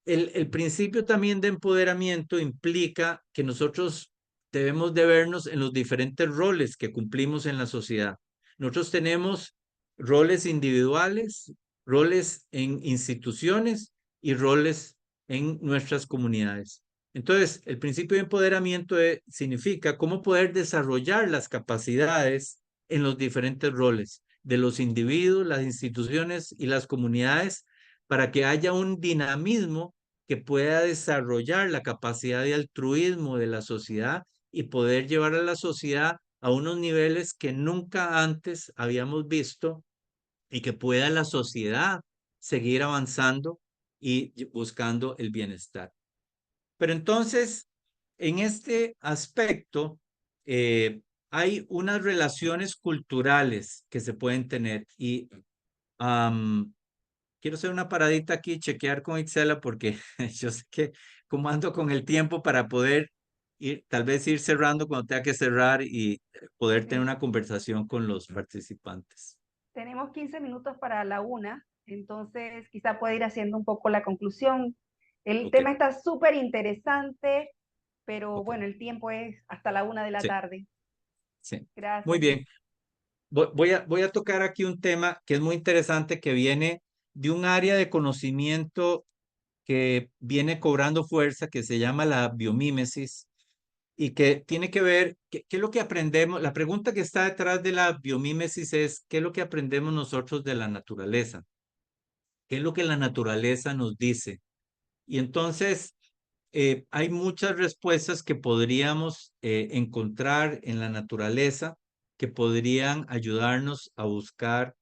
El principio también de empoderamiento implica que nosotros debemos de vernos en los diferentes roles que cumplimos en la sociedad. Nosotros tenemos roles individuales, roles en instituciones y roles en nuestras comunidades. Entonces, el principio de empoderamiento significa cómo poder desarrollar las capacidades en los diferentes roles de los individuos, las instituciones y las comunidades, para que haya un dinamismo que pueda desarrollar la capacidad de altruismo de la sociedad y poder llevar a la sociedad a unos niveles que nunca antes habíamos visto, y que pueda la sociedad seguir avanzando y buscando el bienestar. Pero entonces, en este aspecto, hay unas relaciones culturales que se pueden tener, y quiero hacer una paradita aquí, chequear con Ixela, porque yo sé que como ando con el tiempo para poder tal vez ir cerrando cuando tenga que cerrar, y poder tener Sí. una conversación con los participantes. Tenemos 15 minutos para la 1, entonces quizá puede ir haciendo un poco la conclusión. El Ok, tema está súper interesante, pero ok, bueno, el tiempo es hasta la 1 de la sí, tarde. sí. Muy Gracias. bien. Voy a tocar aquí un tema que es muy interesante, que viene de un área de conocimiento que viene cobrando fuerza, que se llama la biomímesis, y que tiene que ver, ¿qué es lo que aprendemos? La pregunta que está detrás de la biomímesis es, ¿qué es lo que aprendemos nosotros de la naturaleza? ¿Qué es lo que la naturaleza nos dice? Y entonces, hay muchas respuestas que podríamos encontrar en la naturaleza, que podrían ayudarnos a buscar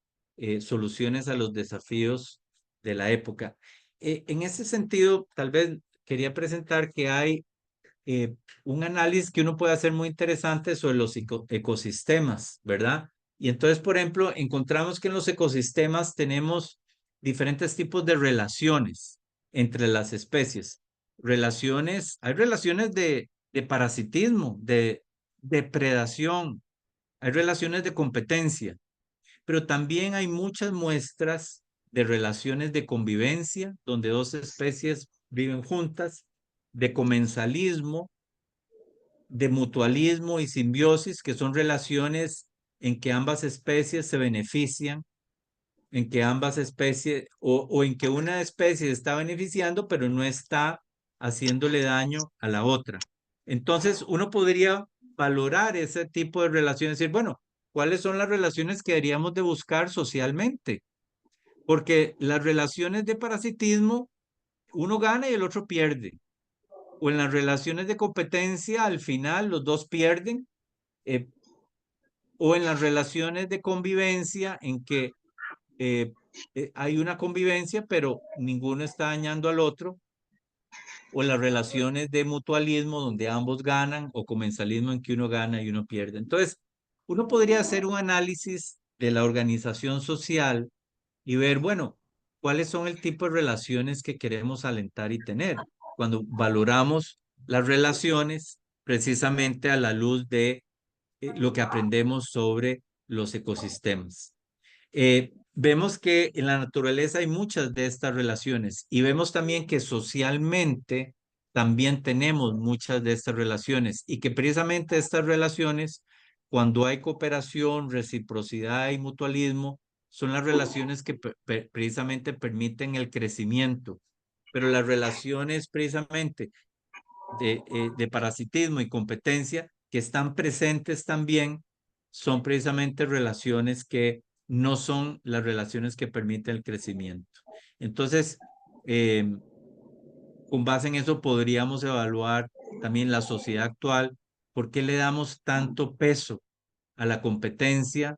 soluciones a los desafíos de la época. En ese sentido, tal vez quería presentar que hay un análisis que uno puede hacer muy interesante sobre los ecosistemas, ¿verdad? Y entonces, por ejemplo, encontramos que en los ecosistemas tenemos diferentes tipos de relaciones entre las especies. Hay relaciones de parasitismo, de depredación, hay relaciones de competencia, pero también hay muchas muestras de relaciones de convivencia, donde dos especies viven juntas, de comensalismo, de mutualismo y simbiosis, que son relaciones en que ambas especies se benefician, en que ambas especies o en que una especie se está beneficiando, pero no está haciéndole daño a la otra. Entonces, uno podría valorar ese tipo de relaciones, decir, bueno, ¿cuáles son las relaciones que deberíamos de buscar socialmente? Porque las relaciones de parasitismo, uno gana y el otro pierde. O en las relaciones de competencia, al final los dos pierden. eh, o en las relaciones de convivencia, en que eh, hay una convivencia, pero ninguno está dañando al otro, o las relaciones de mutualismo donde ambos ganan, o comensalismo en que uno gana y uno pierde. Entonces, uno podría hacer un análisis de la organización social y ver, bueno, cuáles son el tipo de relaciones que queremos alentar y tener cuando valoramos las relaciones precisamente a la luz de lo que aprendemos sobre los ecosistemas. Vemos que en la naturaleza hay muchas de estas relaciones y vemos también que socialmente también tenemos muchas de estas relaciones y que precisamente estas relaciones, cuando hay cooperación, reciprocidad y mutualismo, son las relaciones que precisamente permiten el crecimiento. Pero las relaciones precisamente de parasitismo y competencia que están presentes también son precisamente relaciones que no son las relaciones que permiten el crecimiento. Entonces, con base en eso podríamos evaluar también la sociedad actual, por qué le damos tanto peso a la competencia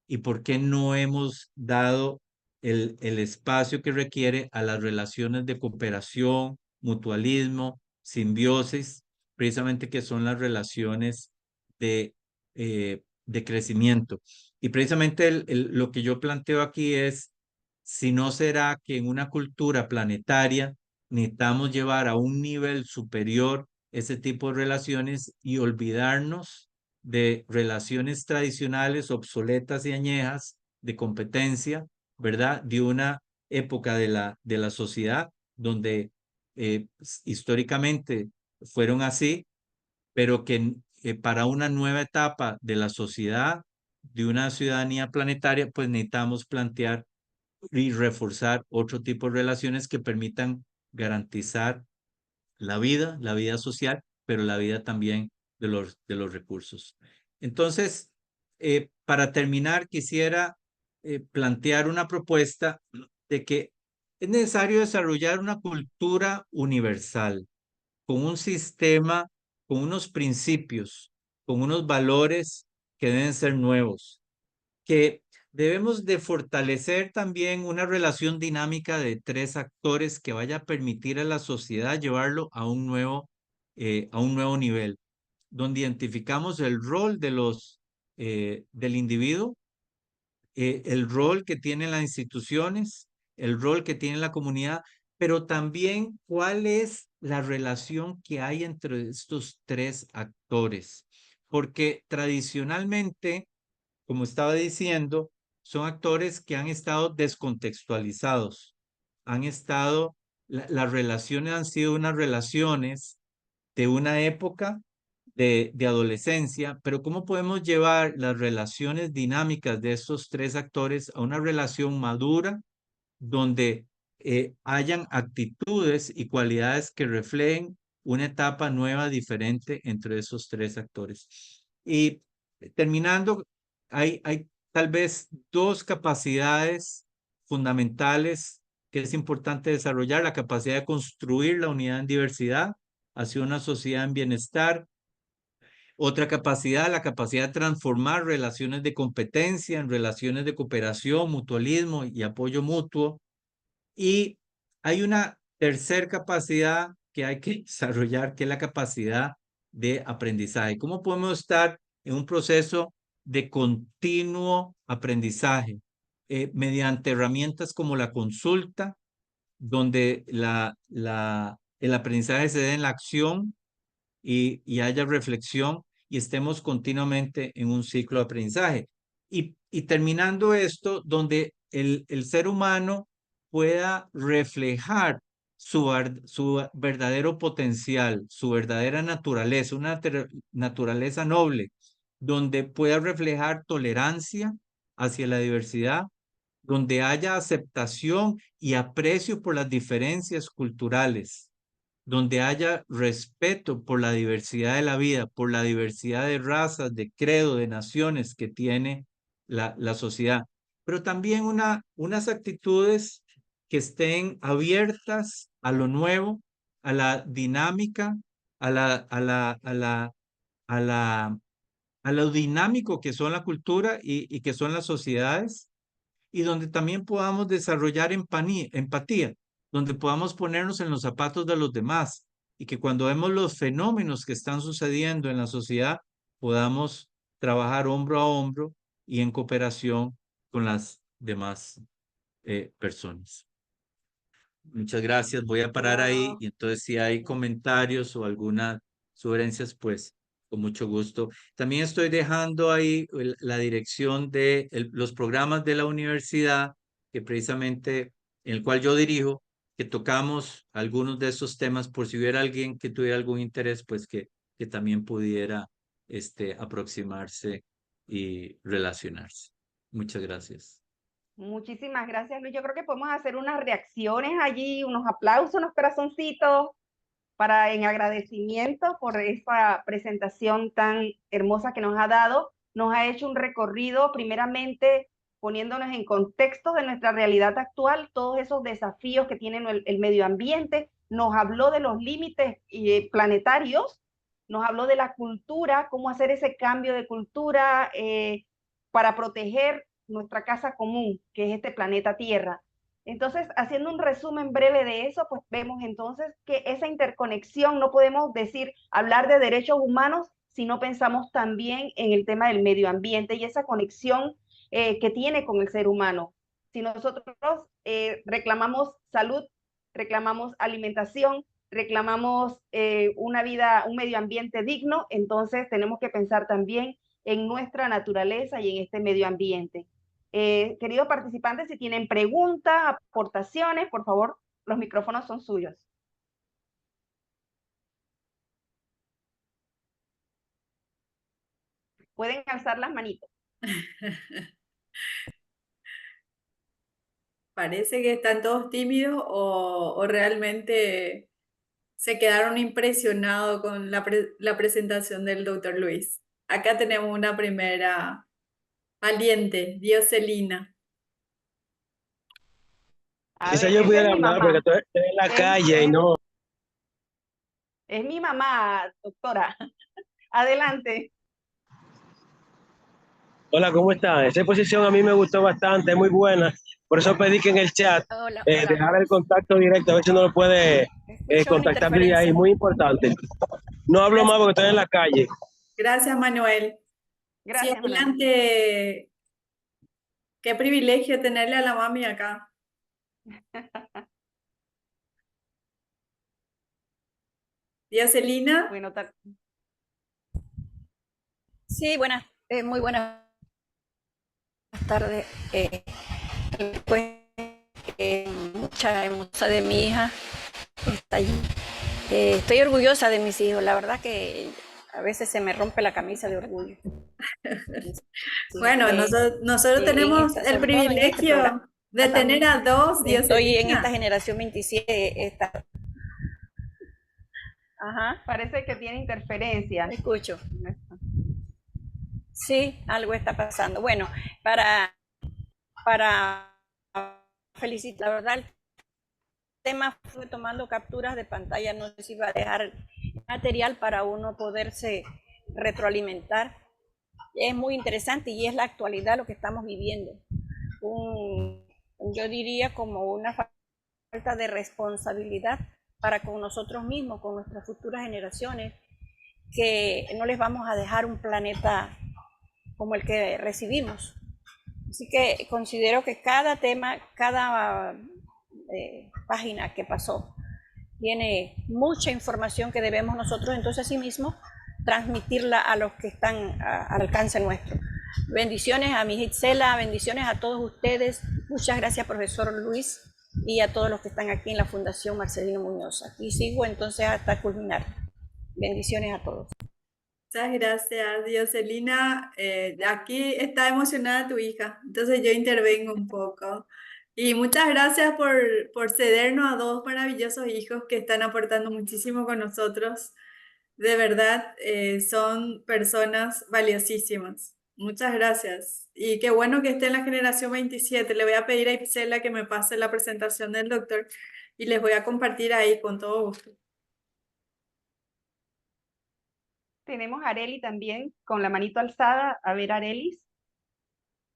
y por qué no hemos dado el espacio que requiere a las relaciones de cooperación, mutualismo, simbiosis, precisamente que son las relaciones de crecimiento. Y precisamente lo que yo planteo aquí es, si no será que en una cultura planetaria necesitamos llevar a un nivel superior ese tipo de relaciones y olvidarnos de relaciones tradicionales, obsoletas y añejas, de competencia, ¿verdad? De una época de la sociedad donde históricamente fueron así, pero que para una nueva etapa de la sociedad, de una ciudadanía planetaria, pues necesitamos plantear y reforzar otro tipo de relaciones que permitan garantizar la vida social, pero la vida también de los recursos. Entonces, para terminar, quisiera plantear una propuesta de que es necesario desarrollar una cultura universal, con un sistema, con unos principios, con unos valores que deben ser nuevos, que debemos de fortalecer también una relación dinámica de tres actores que vaya a permitir a la sociedad llevarlo a un nuevo nivel, donde identificamos el rol del individuo, el rol que tienen las instituciones, el rol que tiene la comunidad, pero también cuál es la relación que hay entre estos tres actores. Porque tradicionalmente, como estaba diciendo, son actores que han estado descontextualizados, las relaciones han sido unas relaciones de una época de adolescencia, pero ¿cómo podemos llevar las relaciones dinámicas de estos tres actores a una relación madura donde hayan actitudes y cualidades que reflejen una etapa nueva, diferente entre esos tres actores? Y terminando, hay tal vez dos capacidades fundamentales que es importante desarrollar: la capacidad de construir la unidad en diversidad hacia una sociedad en bienestar. Otra capacidad, la capacidad de transformar relaciones de competencia en relaciones de cooperación, mutualismo y apoyo mutuo. Y hay una tercera capacidad que hay que desarrollar, que es la capacidad de aprendizaje. ¿Cómo podemos estar en un proceso de continuo aprendizaje, mediante herramientas como la consulta, donde el aprendizaje se dé en la acción y haya reflexión y estemos continuamente en un ciclo de aprendizaje. Y terminando esto, donde el ser humano pueda reflejar su verdadero potencial, su verdadera naturaleza, una naturaleza noble, donde pueda reflejar tolerancia hacia la diversidad, donde haya aceptación y aprecio por las diferencias culturales, donde haya respeto por la diversidad de la vida, por la diversidad de razas, de credo, de naciones que tiene la sociedad, pero también unas actitudes que estén abiertas a lo nuevo, a la dinámica, a lo dinámico que son la cultura y que son las sociedades, y donde también podamos desarrollar empatía, donde podamos ponernos en los zapatos de los demás y que cuando vemos los fenómenos que están sucediendo en la sociedad, podamos trabajar hombro a hombro y en cooperación con las demás personas. Muchas gracias. Voy a parar ahí Wow. y entonces si hay comentarios o algunas sugerencias, pues con mucho gusto. También estoy dejando ahí la dirección de los programas de la universidad, que precisamente en el cual yo dirijo, que tocamos algunos de esos temas por si hubiera alguien que tuviera algún interés, pues que también pudiera aproximarse y relacionarse. Muchas gracias. Muchísimas gracias, Luis. Yo creo que podemos hacer unas reacciones allí, unos aplausos, unos corazoncitos en agradecimiento por esa presentación tan hermosa que nos ha dado. Nos ha hecho un recorrido, primeramente poniéndonos en contexto de nuestra realidad actual, todos esos desafíos que tiene el medio ambiente. Nos habló de los límites planetarios, nos habló de la cultura, cómo hacer ese cambio de cultura para proteger nuestra casa común, que es este planeta Tierra. Entonces, haciendo un resumen breve de eso, pues vemos entonces que esa interconexión, no podemos hablar de derechos humanos si no pensamos también en el tema del medio ambiente y esa conexión que tiene con el ser humano. Si nosotros reclamamos salud, reclamamos alimentación, reclamamos un medio ambiente digno, entonces tenemos que pensar también en nuestra naturaleza y en este medio ambiente. Queridos participantes, si tienen preguntas, aportaciones, por favor, los micrófonos son suyos. Pueden alzar las manitos. Parece que están todos tímidos o realmente se quedaron impresionados con la presentación del doctor Luis. Acá tenemos una primera valiente, Dioselina. Quizá yo pudiera hablar porque estoy en la calle y no. Es mi mamá, doctora. Adelante. Hola, ¿cómo están? Esa exposición a mí me gustó bastante, es muy buena. Por eso pedí que en el chat dejar el contacto directo, a ver si uno lo puede contactar de ahí, muy importante. No hablo más porque estoy en la calle. Gracias, Manuel. Gracias, sí, adelante. Qué privilegio tenerle a la mami acá. Dioselina. Bueno, sí, muy buenas tardes. Pues mucha hermosa de mi hija está allí. Estoy orgullosa de mis hijos, la verdad que a veces se me rompe la camisa de orgullo. Bueno, nosotros tenemos el privilegio de tener a dos Dioselina. Estoy en esta generación 27. Ajá, parece que tiene interferencia. Escucho. Sí, algo está pasando. Bueno, para felicitar, la verdad, el tema fue tomando capturas de pantalla, no sé si va a dejar material para uno poderse retroalimentar. Es muy interesante y es la actualidad lo que estamos viviendo. Yo diría como una falta de responsabilidad para con nosotros mismos, con nuestras futuras generaciones, que no les vamos a dejar un planeta como el que recibimos. Así que considero que cada tema, cada página que pasó, tiene mucha información que debemos nosotros entonces asimismo transmitirla a los que están al alcance nuestro. Bendiciones a mi Gisela, bendiciones a todos ustedes. Muchas gracias, profesor Luis, y a todos los que están aquí en la Fundación Marcelino Muñoz. Aquí sigo entonces hasta culminar. Bendiciones a todos. Muchas gracias, Dioselina. Aquí está emocionada tu hija, entonces yo intervengo un poco. Y muchas gracias por cedernos a dos maravillosos hijos que están aportando muchísimo con nosotros. De verdad, son personas valiosísimas. Muchas gracias. Y qué bueno que esté en la generación 27. Le voy a pedir a Ipsela que me pase la presentación del doctor y les voy a compartir ahí con todo gusto. Tenemos a Areli también con la manito alzada. A ver, Arelis.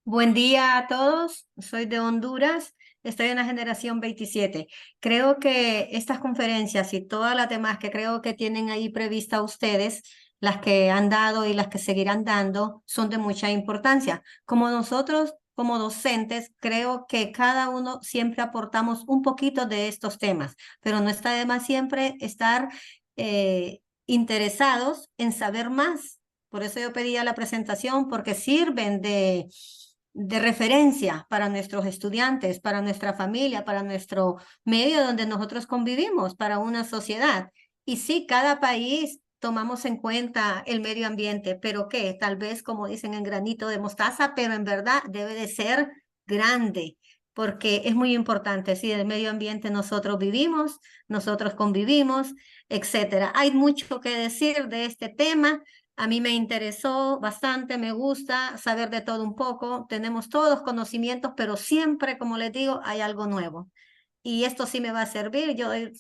Buen día a todos, soy de Honduras, estoy en la generación 27. Creo que estas conferencias y todas las demás que creo que tienen ahí prevista ustedes, las que han dado y las que seguirán dando, son de mucha importancia. Como nosotros, como docentes, creo que cada uno siempre aportamos un poquito de estos temas, pero no está de más siempre estar interesados en saber más. Por eso yo pedía la presentación, porque sirven de referencia para nuestros estudiantes, para nuestra familia, para nuestro medio donde nosotros convivimos, para una sociedad. Y sí, cada país tomamos en cuenta el medio ambiente, pero que tal vez, como dicen, en granito de mostaza, pero en verdad debe de ser grande, porque es muy importante. Si del medio ambiente nosotros vivimos, nosotros convivimos, etcétera. Hay mucho que decir de este tema. A mí me interesó bastante, me gusta saber de todo un poco. Tenemos todos conocimientos, pero siempre, como les digo, hay algo nuevo. Y esto sí me va a servir. Yo doy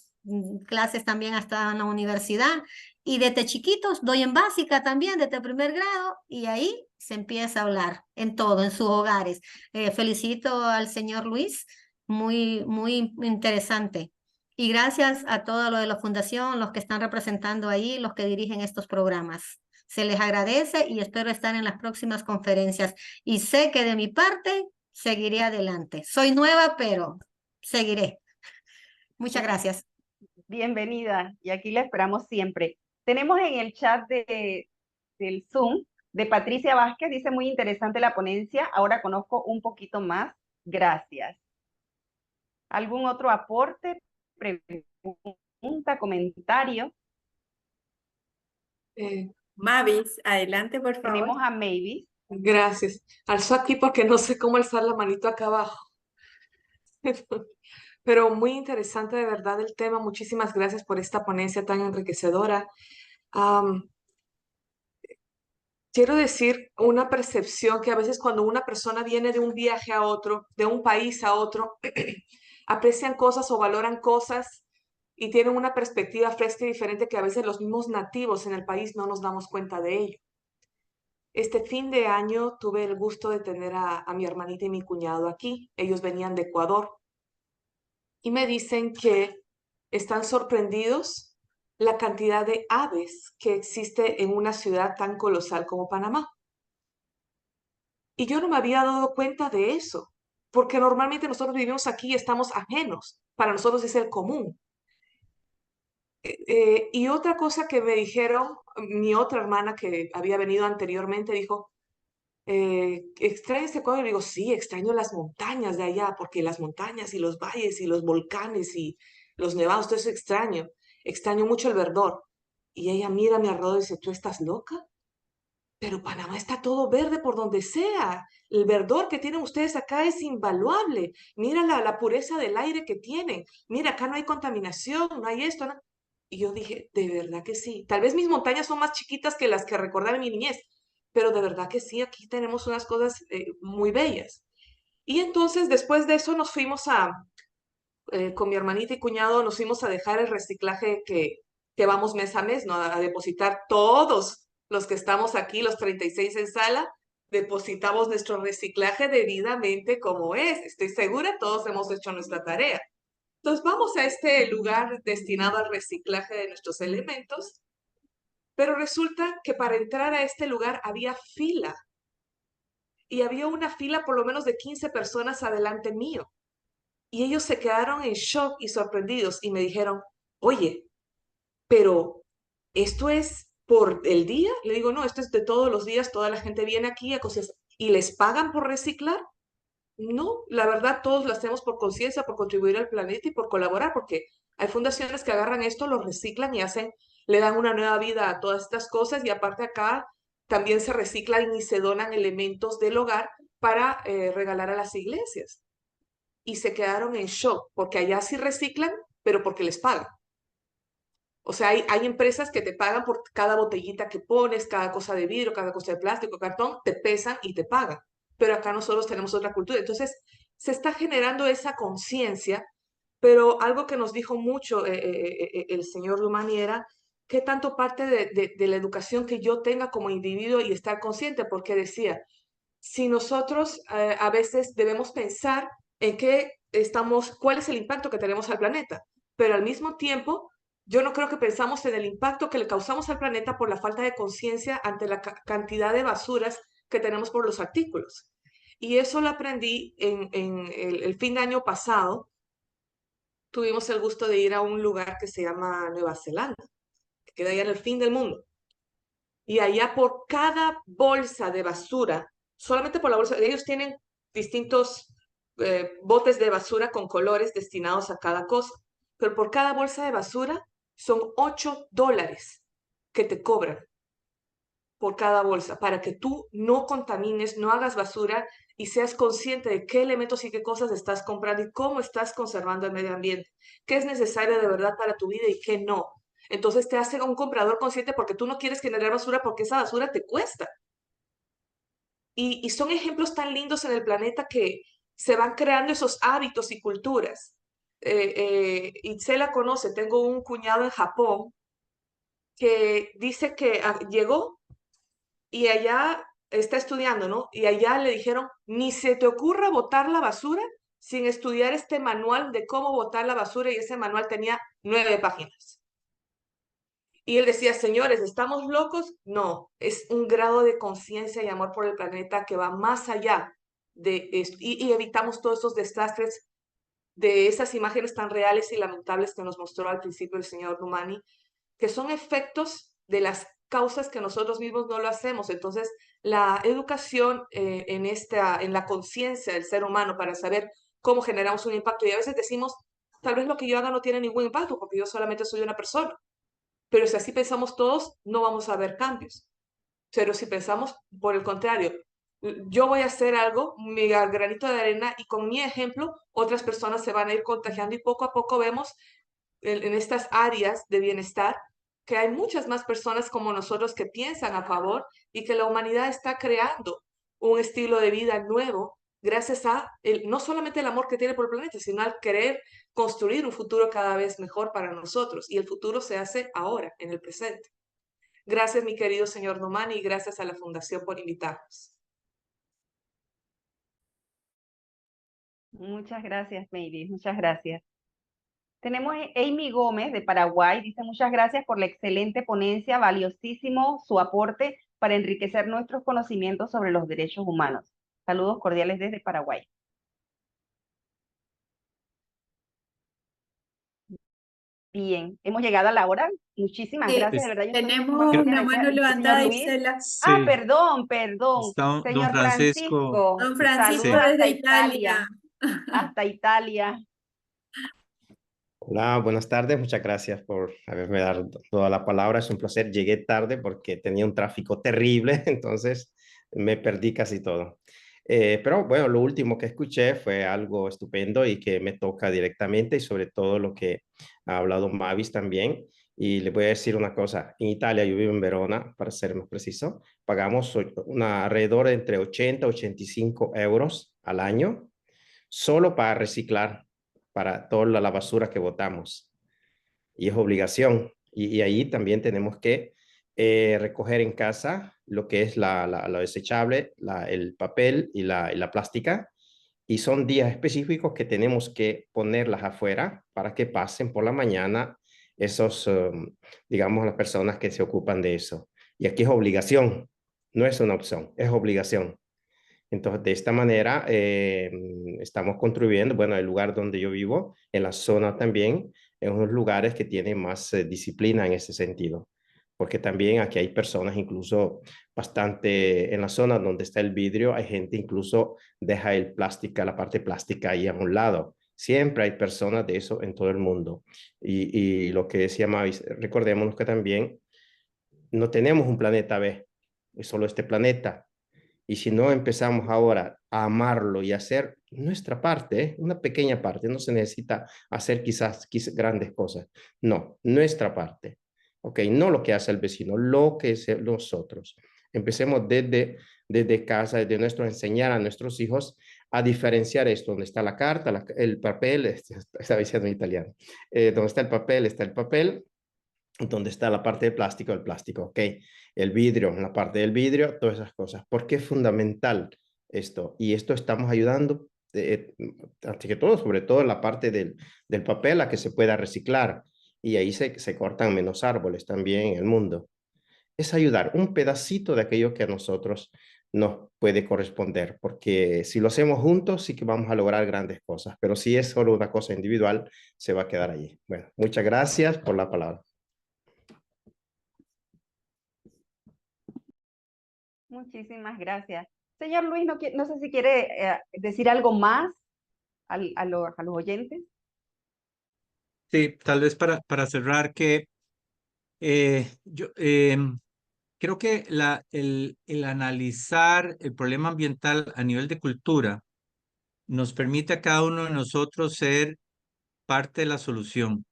clases también hasta en la universidad y desde chiquitos doy en básica también, desde primer grado, y ahí se empieza a hablar en todo, en sus hogares. Felicito al señor Luis, muy interesante. Y gracias a todo lo de la fundación, los que están representando ahí, los que dirigen estos programas. Se les agradece y espero estar en las próximas conferencias. Y sé que de mi parte seguiré adelante. Soy nueva, pero seguiré. Muchas gracias. Bienvenida, y aquí la esperamos siempre. Tenemos en el chat del Zoom de Patricia Vázquez, dice muy interesante la ponencia, ahora conozco un poquito más. Gracias. ¿Algún otro aporte, pregunta, comentario? Mavis, adelante, por favor. Tenemos a Mavis. Gracias. Alzo aquí porque no sé cómo alzar la manito acá abajo. Pero muy interesante de verdad el tema. Muchísimas gracias por esta ponencia tan enriquecedora. Quiero decir una percepción que a veces cuando una persona viene de un viaje a otro, de un país a otro, aprecian cosas o valoran cosas y tienen una perspectiva fresca y diferente que a veces los mismos nativos en el país no nos damos cuenta de ello. Este fin de año tuve el gusto de tener a mi hermanita y mi cuñado aquí. Ellos venían de Ecuador y me dicen que están sorprendidos la cantidad de aves que existe en una ciudad tan colosal como Panamá. Y yo no me había dado cuenta de eso, porque normalmente nosotros vivimos aquí y estamos ajenos. Para nosotros es el común. Y otra cosa que me dijeron, mi otra hermana que había venido anteriormente dijo, ¿extrañas Ecuador? Y digo, sí, extraño las montañas de allá, porque las montañas y los valles y los volcanes y los nevados, todo eso extraño. Extraño mucho el verdor. Y ella mira a mi alrededor y dice, ¿tú estás loca? Pero Panamá está todo verde por donde sea. El verdor que tienen ustedes acá es invaluable. Mira la pureza del aire que tienen. Mira, acá no hay contaminación, no hay esto. No. Y yo dije, de verdad que sí. Tal vez mis montañas son más chiquitas que las que recordaba en mi niñez, pero de verdad que sí, aquí tenemos unas cosas muy bellas. Y entonces, después de eso, nos fuimos con mi hermanita y cuñado, nos fuimos a dejar el reciclaje que vamos mes a mes, ¿no? A depositar todos los que estamos aquí, los 36 en sala, depositamos nuestro reciclaje debidamente como es. Estoy segura, todos hemos hecho nuestra tarea. Entonces vamos a este lugar destinado al reciclaje de nuestros elementos, pero resulta que para entrar a este lugar había fila. y había una fila por lo menos de 15 personas adelante mío. Y ellos se quedaron en shock y sorprendidos y me dijeron, oye, pero ¿esto es por el día? Le digo, no, esto es de todos los días, toda la gente viene aquí a cosas y les pagan por reciclar. No, la verdad todos lo hacemos por conciencia, por contribuir al planeta y por colaborar, porque hay fundaciones que agarran esto, lo reciclan y le dan una nueva vida a todas estas cosas y aparte acá también se reciclan y se donan elementos del hogar para regalar a las iglesias. Y se quedaron en shock, porque allá sí reciclan, pero porque les pagan. O sea, hay empresas que te pagan por cada botellita que pones, cada cosa de vidrio, cada cosa de plástico, cartón, te pesan y te pagan. Pero acá nosotros tenemos otra cultura. Entonces, se está generando esa conciencia, pero algo que nos dijo mucho el señor Lumani era qué tanto parte de la educación que yo tenga como individuo y estar consciente, porque decía, si nosotros a veces debemos pensar en cuál es el impacto que tenemos al planeta, pero al mismo tiempo, yo no creo que pensamos en el impacto que le causamos al planeta por la falta de conciencia ante la cantidad de basuras que tenemos por los artículos. Y eso lo aprendí en el fin de año pasado. Tuvimos el gusto de ir a un lugar que se llama Nueva Zelanda, que queda allá en el fin del mundo. Y allá por cada bolsa de basura, solamente por la bolsa, ellos tienen distintos botes de basura con colores destinados a cada cosa, pero por cada bolsa de basura son $8 que te cobran por cada bolsa, para que tú no contamines, no hagas basura y seas consciente de qué elementos y qué cosas estás comprando y cómo estás conservando el medio ambiente, qué es necesario de verdad para tu vida y qué no. Entonces te hace un comprador consciente porque tú no quieres generar basura porque esa basura te cuesta. Y son ejemplos tan lindos en el planeta que se van creando esos hábitos y culturas. Itzela conoce, tengo un cuñado en Japón que dice que llegó y allá está estudiando, ¿no? Y allá le dijeron, ni se te ocurra botar la basura sin estudiar este manual de cómo botar la basura, y ese manual tenía 9 páginas. Y él decía, señores, ¿estamos locos? No, es un grado de conciencia y amor por el planeta que va más allá de esto. Y evitamos todos esos desastres de esas imágenes tan reales y lamentables que nos mostró al principio el señor Lumani, que son efectos de las causas que nosotros mismos no lo hacemos. Entonces, la educación en la conciencia del ser humano para saber cómo generamos un impacto. Y a veces decimos, tal vez lo que yo haga no tiene ningún impacto porque yo solamente soy una persona. Pero si así pensamos todos, no vamos a ver cambios. Pero si pensamos por el contrario, yo voy a hacer algo, mi granito de arena, y con mi ejemplo, otras personas se van a ir contagiando y poco a poco vemos en estas áreas de bienestar que hay muchas más personas como nosotros que piensan a favor y que la humanidad está creando un estilo de vida nuevo gracias a no solamente el amor que tiene por el planeta, sino al querer construir un futuro cada vez mejor para nosotros. Y el futuro se hace ahora, en el presente. Gracias, mi querido señor Nomani, y gracias a la Fundación por invitarnos. Muchas gracias, Mayri, muchas gracias. Tenemos a Amy Gómez de Paraguay, dice muchas gracias por la excelente ponencia, valiosísimo su aporte para enriquecer nuestros conocimientos sobre los derechos humanos. Saludos cordiales desde Paraguay. Bien, hemos llegado a la hora. Muchísimas gracias, de verdad. Yo tenemos una mano levantada, Itzela. Ah, perdón. Está Señor Francisco. Don Francisco Saludos desde hasta Italia. Hasta Italia. Hola, buenas tardes. Muchas gracias por haberme dado toda la palabra. Es un placer. Llegué tarde porque tenía un tráfico terrible, entonces me perdí casi todo. Pero bueno, lo último que escuché fue algo estupendo y que me toca directamente, y sobre todo lo que ha hablado Mavis también. Y le voy a decir una cosa. En Italia, yo vivo en Verona, para ser más preciso, pagamos alrededor de entre 80 y 85 euros al año solo para reciclar, para toda la basura que botamos. Y es obligación. Y ahí también tenemos que recoger en casa lo que es lo desechable, el papel y la plástica. Y son días específicos que tenemos que ponerlas afuera para que pasen por la mañana esos, digamos, las personas que se ocupan de eso. Y aquí es obligación, no es una opción, es obligación. Entonces, de esta manera, estamos contribuyendo, bueno, el lugar donde yo vivo, en la zona también, en unos lugares que tienen más disciplina en ese sentido, porque también aquí hay personas incluso bastante, en la zona donde está el vidrio, hay gente incluso deja el plástico, la parte plástica ahí a un lado. Siempre hay personas de eso en todo el mundo. Y lo que decía Mavis, recordémonos que también no tenemos un planeta B, es solo este planeta. Y si no empezamos ahora a amarlo y hacer nuestra parte, una pequeña parte, no se necesita hacer quizás grandes cosas, no, nuestra parte, ¿ok? No lo que hace el vecino, lo que es nosotros. Empecemos desde casa, desde nuestro enseñar a nuestros hijos a diferenciar esto, donde está la carta, el papel, estaba diciendo en italiano, donde está el papel, donde está la parte de plástico, el plástico, ¿ok? El vidrio, la parte del vidrio, todas esas cosas. ¿Por qué es fundamental esto? Y esto estamos ayudando, antes que todo, sobre todo en la parte del papel, a que se pueda reciclar. Y ahí se cortan menos árboles también en el mundo. Es ayudar un pedacito de aquello que a nosotros nos puede corresponder, porque si lo hacemos juntos sí que vamos a lograr grandes cosas, pero si es solo una cosa individual, se va a quedar allí. Bueno, muchas gracias por la palabra. Muchísimas gracias. Señor Luis, no sé si quiere decir algo más a los oyentes. Sí, tal vez para cerrar que yo creo que el analizar el problema ambiental a nivel de cultura nos permite a cada uno de nosotros ser parte de la solución,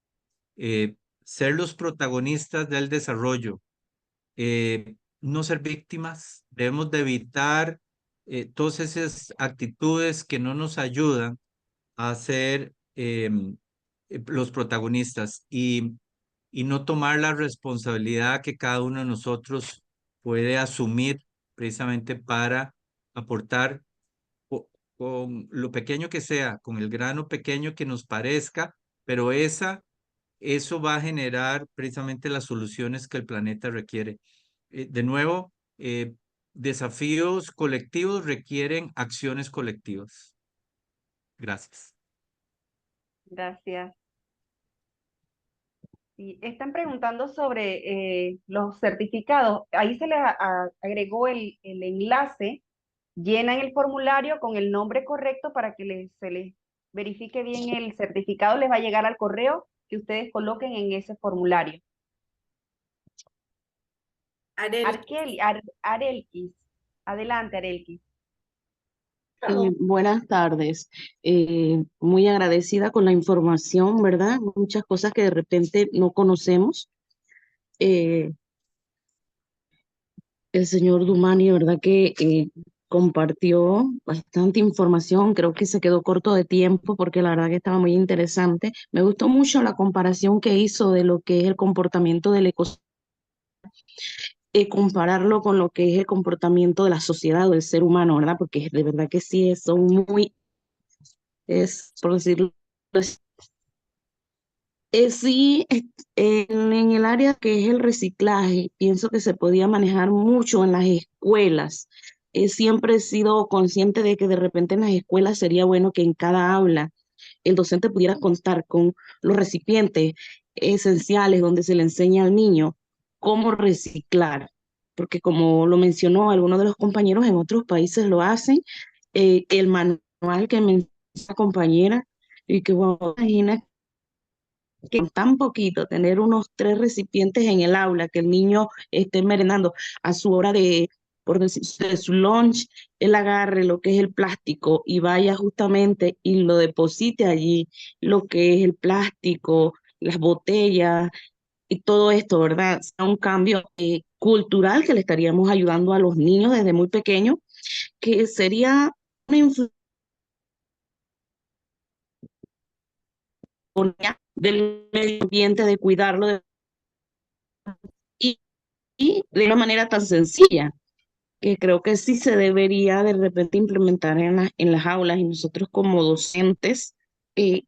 ser los protagonistas del desarrollo, no ser víctimas. Debemos de evitar todas esas actitudes que no nos ayudan a ser los protagonistas y no tomar la responsabilidad que cada uno de nosotros puede asumir precisamente para aportar con lo pequeño que sea, con el grano pequeño que nos parezca, pero eso va a generar precisamente las soluciones que el planeta requiere. De nuevo, desafíos colectivos requieren acciones colectivas. Gracias. Gracias. Y están preguntando sobre los certificados. Ahí se les agregó el enlace. Llenan el formulario con el nombre correcto para que se les verifique bien el certificado. Les va a llegar al correo que ustedes coloquen en ese formulario. Arelkis. Adelante, Arelkis. Buenas tardes. Muy agradecida con la información, ¿verdad? Muchas cosas que de repente no conocemos. El señor Dumani, ¿verdad? Que compartió bastante información. Creo que se quedó corto de tiempo porque la verdad que estaba muy interesante. Me gustó mucho la comparación que hizo de lo que es el comportamiento del ecosistema, compararlo con lo que es el comportamiento de la sociedad o del ser humano, ¿verdad? Porque de verdad que sí, son muy, por decirlo así. Sí, en el área que es el reciclaje, pienso que se podía manejar mucho en las escuelas. Siempre he sido consciente de que de repente en las escuelas sería bueno que en cada aula el docente pudiera contar con los recipientes esenciales donde se le enseña al niño cómo reciclar, porque como lo mencionó algunos de los compañeros, en otros países lo hacen. El manual que mencionó la compañera, y que bueno, imagina que con tan poquito, tener unos 3 recipientes en el aula, que el niño esté merendando a su hora por decir, de su lunch, él agarre lo que es el plástico y vaya justamente y lo deposite allí, lo que es el plástico, las botellas y todo esto, ¿verdad? Es un cambio cultural que le estaríamos ayudando a los niños desde muy pequeños, que sería una influencia del medio ambiente, de cuidarlo y, y de una manera tan sencilla, que creo que sí se debería de repente implementar en las aulas y nosotros como docentes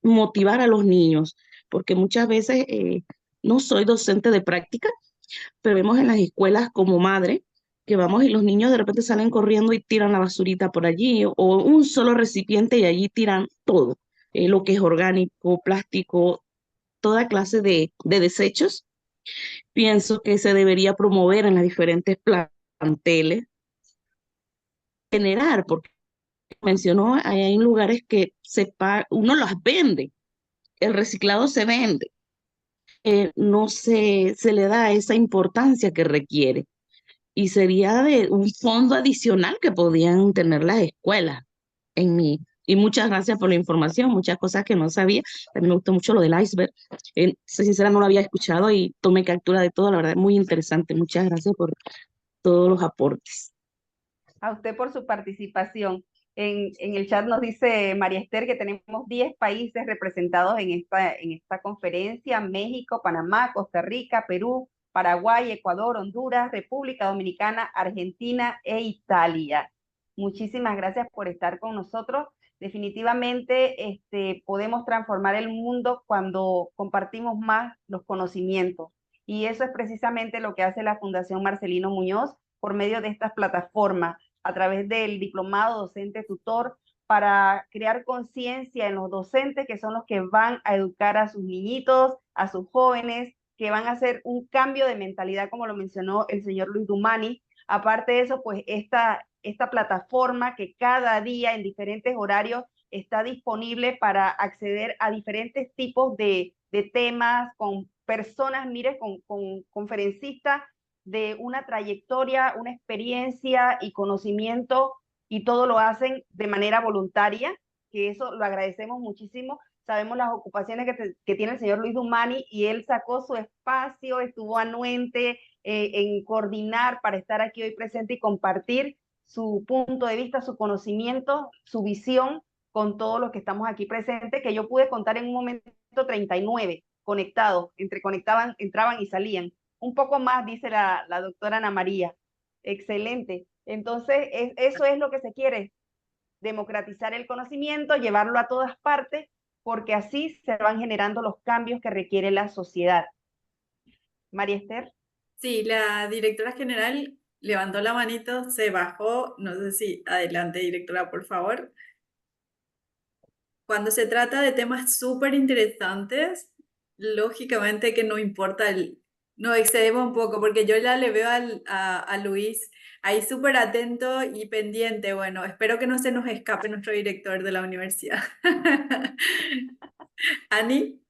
motivar a los niños, porque muchas veces no soy docente de práctica, pero vemos en las escuelas como madre que vamos y los niños de repente salen corriendo y tiran la basurita por allí, o un solo recipiente y allí tiran todo, lo que es orgánico, plástico, toda clase de desechos. Pienso que se debería promover en las diferentes planteles, generar, porque mencionó, hay lugares que uno las vende, el reciclado se vende, no se le da esa importancia que requiere. Y sería de un fondo adicional que podían tener las escuelas en mí. Y muchas gracias por la información, muchas cosas que no sabía. También me gustó mucho lo del iceberg. Soy sincera, no lo había escuchado y tomé captura de todo, la verdad, muy interesante. Muchas gracias por todos los aportes. A usted por su participación. En el chat nos dice María Esther que tenemos 10 países representados en esta conferencia: México, Panamá, Costa Rica, Perú, Paraguay, Ecuador, Honduras, República Dominicana, Argentina e Italia. Muchísimas gracias por estar con nosotros. Definitivamente podemos transformar el mundo cuando compartimos más los conocimientos. Y eso es precisamente lo que hace la Fundación Marcelino Muñoz por medio de estas plataformas, a través del diplomado docente tutor, para crear conciencia en los docentes, que son los que van a educar a sus niñitos, a sus jóvenes, que van a hacer un cambio de mentalidad, como lo mencionó el señor Luis Dumani. Aparte de eso, pues esta plataforma que cada día en diferentes horarios está disponible para acceder a diferentes tipos de temas, con personas, mire, con conferencistas de una trayectoria, una experiencia y conocimiento, y todo lo hacen de manera voluntaria, que eso lo agradecemos muchísimo. Sabemos las ocupaciones que tiene el señor Luis Dumani, y él sacó su espacio, estuvo anuente en coordinar para estar aquí hoy presente y compartir su punto de vista, su conocimiento, su visión con todos los que estamos aquí presentes, que yo pude contar en un momento 39 conectados, entraban y salían. Un poco más, dice la doctora Ana María. Excelente. Entonces, eso es lo que se quiere: democratizar el conocimiento, llevarlo a todas partes, porque así se van generando los cambios que requiere la sociedad. María Esther. Sí, la directora general levantó la manito, se bajó. No sé si adelante, directora, por favor. Cuando se trata de temas súper interesantes, lógicamente que no importa no excedemos un poco, porque yo ya le veo a Luis ahí súper atento y pendiente. Bueno, espero que no se nos escape nuestro director de la universidad. Ani.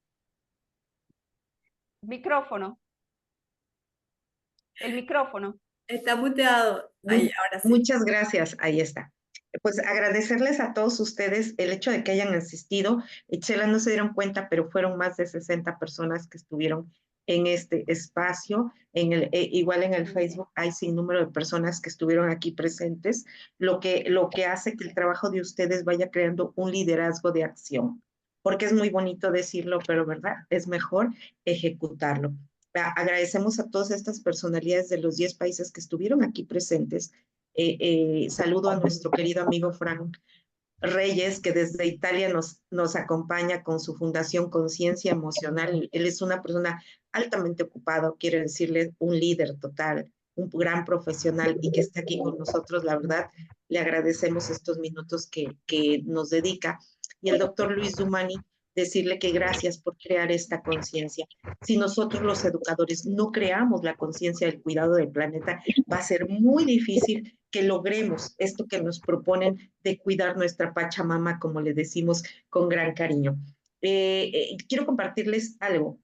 Micrófono. El micrófono. Está muteado. Ahí, ahora sí. Muchas gracias, ahí está. Pues agradecerles a todos ustedes el hecho de que hayan asistido. Itzel, no se dieron cuenta, pero fueron más de 60 personas que estuvieron en este espacio. Igual en el Facebook hay sin número de personas que estuvieron aquí presentes, lo que hace que el trabajo de ustedes vaya creando un liderazgo de acción, porque es muy bonito decirlo, pero ¿verdad? Es mejor ejecutarlo. Agradecemos a todas estas personalidades de los 10 países que estuvieron aquí presentes. Saludo a nuestro querido amigo Frank Reyes, que desde Italia nos acompaña con su fundación Conciencia Emocional. Él es una persona altamente ocupada, quiero decirle, un líder total, un gran profesional, y que esté aquí con nosotros. La verdad, le agradecemos estos minutos que nos dedica. Y el doctor Luis Dumani, decirle que gracias por crear esta conciencia. Si nosotros los educadores no creamos la conciencia del cuidado del planeta, va a ser muy difícil que logremos esto que nos proponen de cuidar nuestra Pachamama, como le decimos con gran cariño. Quiero compartirles algo.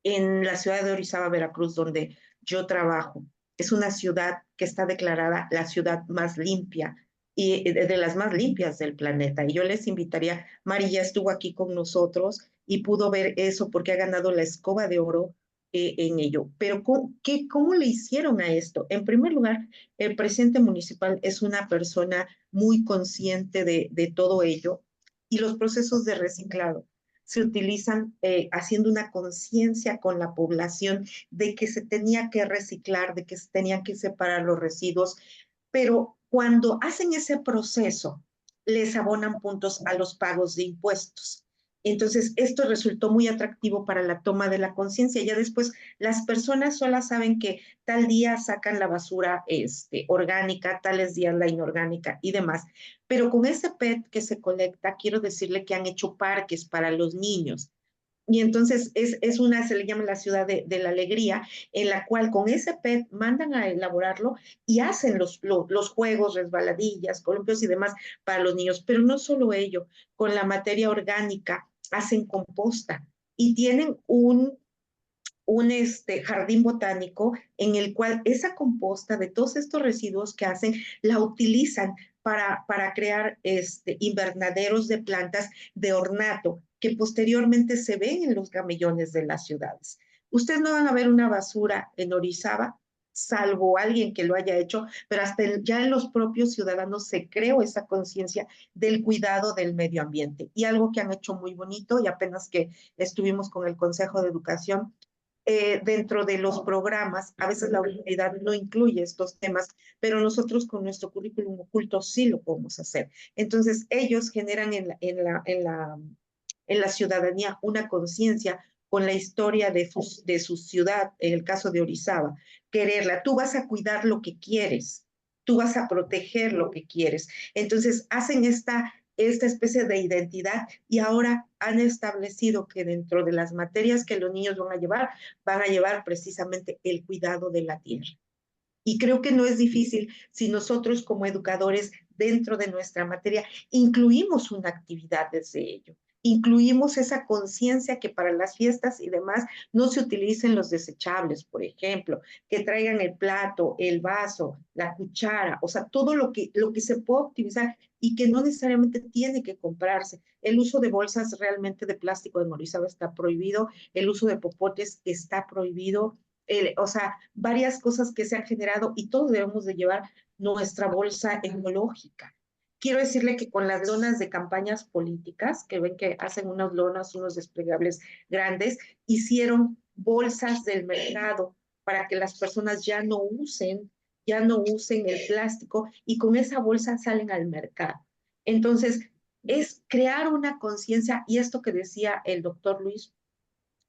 En la ciudad de Orizaba, Veracruz, donde yo trabajo, es una ciudad que está declarada la ciudad más limpia y de las más limpias del planeta. Y yo les invitaría, Mari ya estuvo aquí con nosotros y pudo ver eso porque ha ganado la escoba de oro en ello. Pero ¿cómo le hicieron a esto? En primer lugar, el presidente municipal es una persona muy consciente de todo ello, y los procesos de reciclado se utilizan haciendo una conciencia con la población de que se tenía que reciclar, de que se tenían que separar los residuos, pero cuando hacen ese proceso, les abonan puntos a los pagos de impuestos. Entonces, esto resultó muy atractivo para la toma de la conciencia. Ya después, las personas solas saben que tal día sacan la basura orgánica, tales días la inorgánica y demás. Pero con ese PET que se colecta, quiero decirle que han hecho parques para los niños. Y entonces se le llama la ciudad de la alegría, en la cual con ese PET mandan a elaborarlo y hacen los juegos, resbaladillas, columpios y demás para los niños. Pero no solo ello, con la materia orgánica hacen composta y tienen un jardín botánico en el cual esa composta de todos estos residuos que hacen la utilizan para crear invernaderos de plantas de ornato que posteriormente se ven en los camellones de las ciudades. Ustedes no van a ver una basura en Orizaba, salvo alguien que lo haya hecho, pero hasta ya en los propios ciudadanos se creó esa conciencia del cuidado del medio ambiente. Y algo que han hecho muy bonito, y apenas que estuvimos con el Consejo de Educación, dentro de los programas, a veces la universidad no incluye estos temas, pero nosotros con nuestro currículum oculto sí lo podemos hacer. Entonces, ellos generan en la ciudadanía una conciencia con la historia de su ciudad, en el caso de Orizaba, quererla. Tú vas a cuidar lo que quieres, tú vas a proteger lo que quieres. Entonces, hacen esta especie de identidad y ahora han establecido que dentro de las materias que los niños van a llevar precisamente el cuidado de la tierra. Y creo que no es difícil si nosotros como educadores dentro de nuestra materia incluimos una actividad desde ello. Incluimos esa conciencia que para las fiestas y demás no se utilicen los desechables, por ejemplo, que traigan el plato, el vaso, la cuchara, o sea, todo lo que se puede optimizar y que no necesariamente tiene que comprarse. El uso de bolsas realmente de plástico de Orizaba está prohibido, el uso de popotes está prohibido, o sea, varias cosas que se han generado y todos debemos de llevar nuestra bolsa ecológica. Quiero decirle que con las lonas de campañas políticas, que ven que hacen unas lonas, unos desplegables grandes, hicieron bolsas del mercado para que las personas ya no usen el plástico y con esa bolsa salen al mercado. Entonces, es crear una conciencia y esto que decía el doctor Luis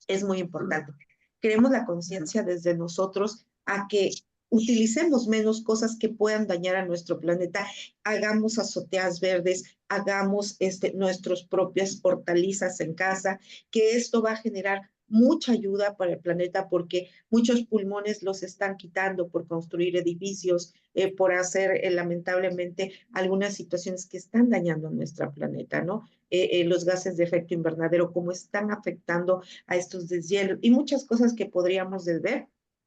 es muy importante. Creemos la conciencia desde nosotros a que utilicemos menos cosas que puedan dañar a nuestro planeta, hagamos azoteas verdes, hagamos nuestras propias hortalizas en casa, que esto va a generar mucha ayuda para el planeta porque muchos pulmones los están quitando por construir edificios, por hacer lamentablemente algunas situaciones que están dañando a nuestro planeta, ¿no? Los gases de efecto invernadero, cómo están afectando a estos deshielos y muchas cosas que podríamos ver,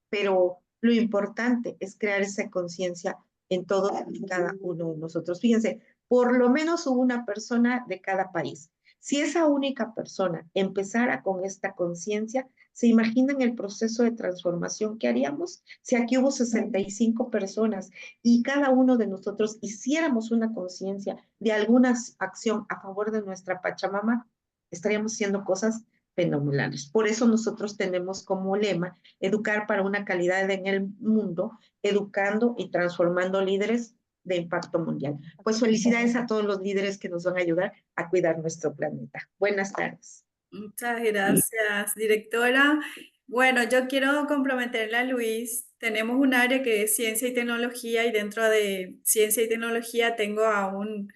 pero lo importante es crear esa conciencia en todos y cada uno de nosotros. Fíjense, por lo menos hubo una persona de cada país. Si esa única persona empezara con esta conciencia, ¿se imaginan el proceso de transformación que haríamos? Si aquí hubo 65 personas y cada uno de nosotros hiciéramos una conciencia de alguna acción a favor de nuestra Pachamama, estaríamos haciendo cosas fenomenales. Por eso nosotros tenemos como lema educar para una calidad en el mundo, educando y transformando líderes de impacto mundial. Pues felicidades a todos los líderes que nos van a ayudar a cuidar nuestro planeta. Buenas tardes. Muchas gracias, directora. Bueno, yo quiero comprometerle a Luis. Tenemos un área que es ciencia y tecnología y dentro de ciencia y tecnología tengo a un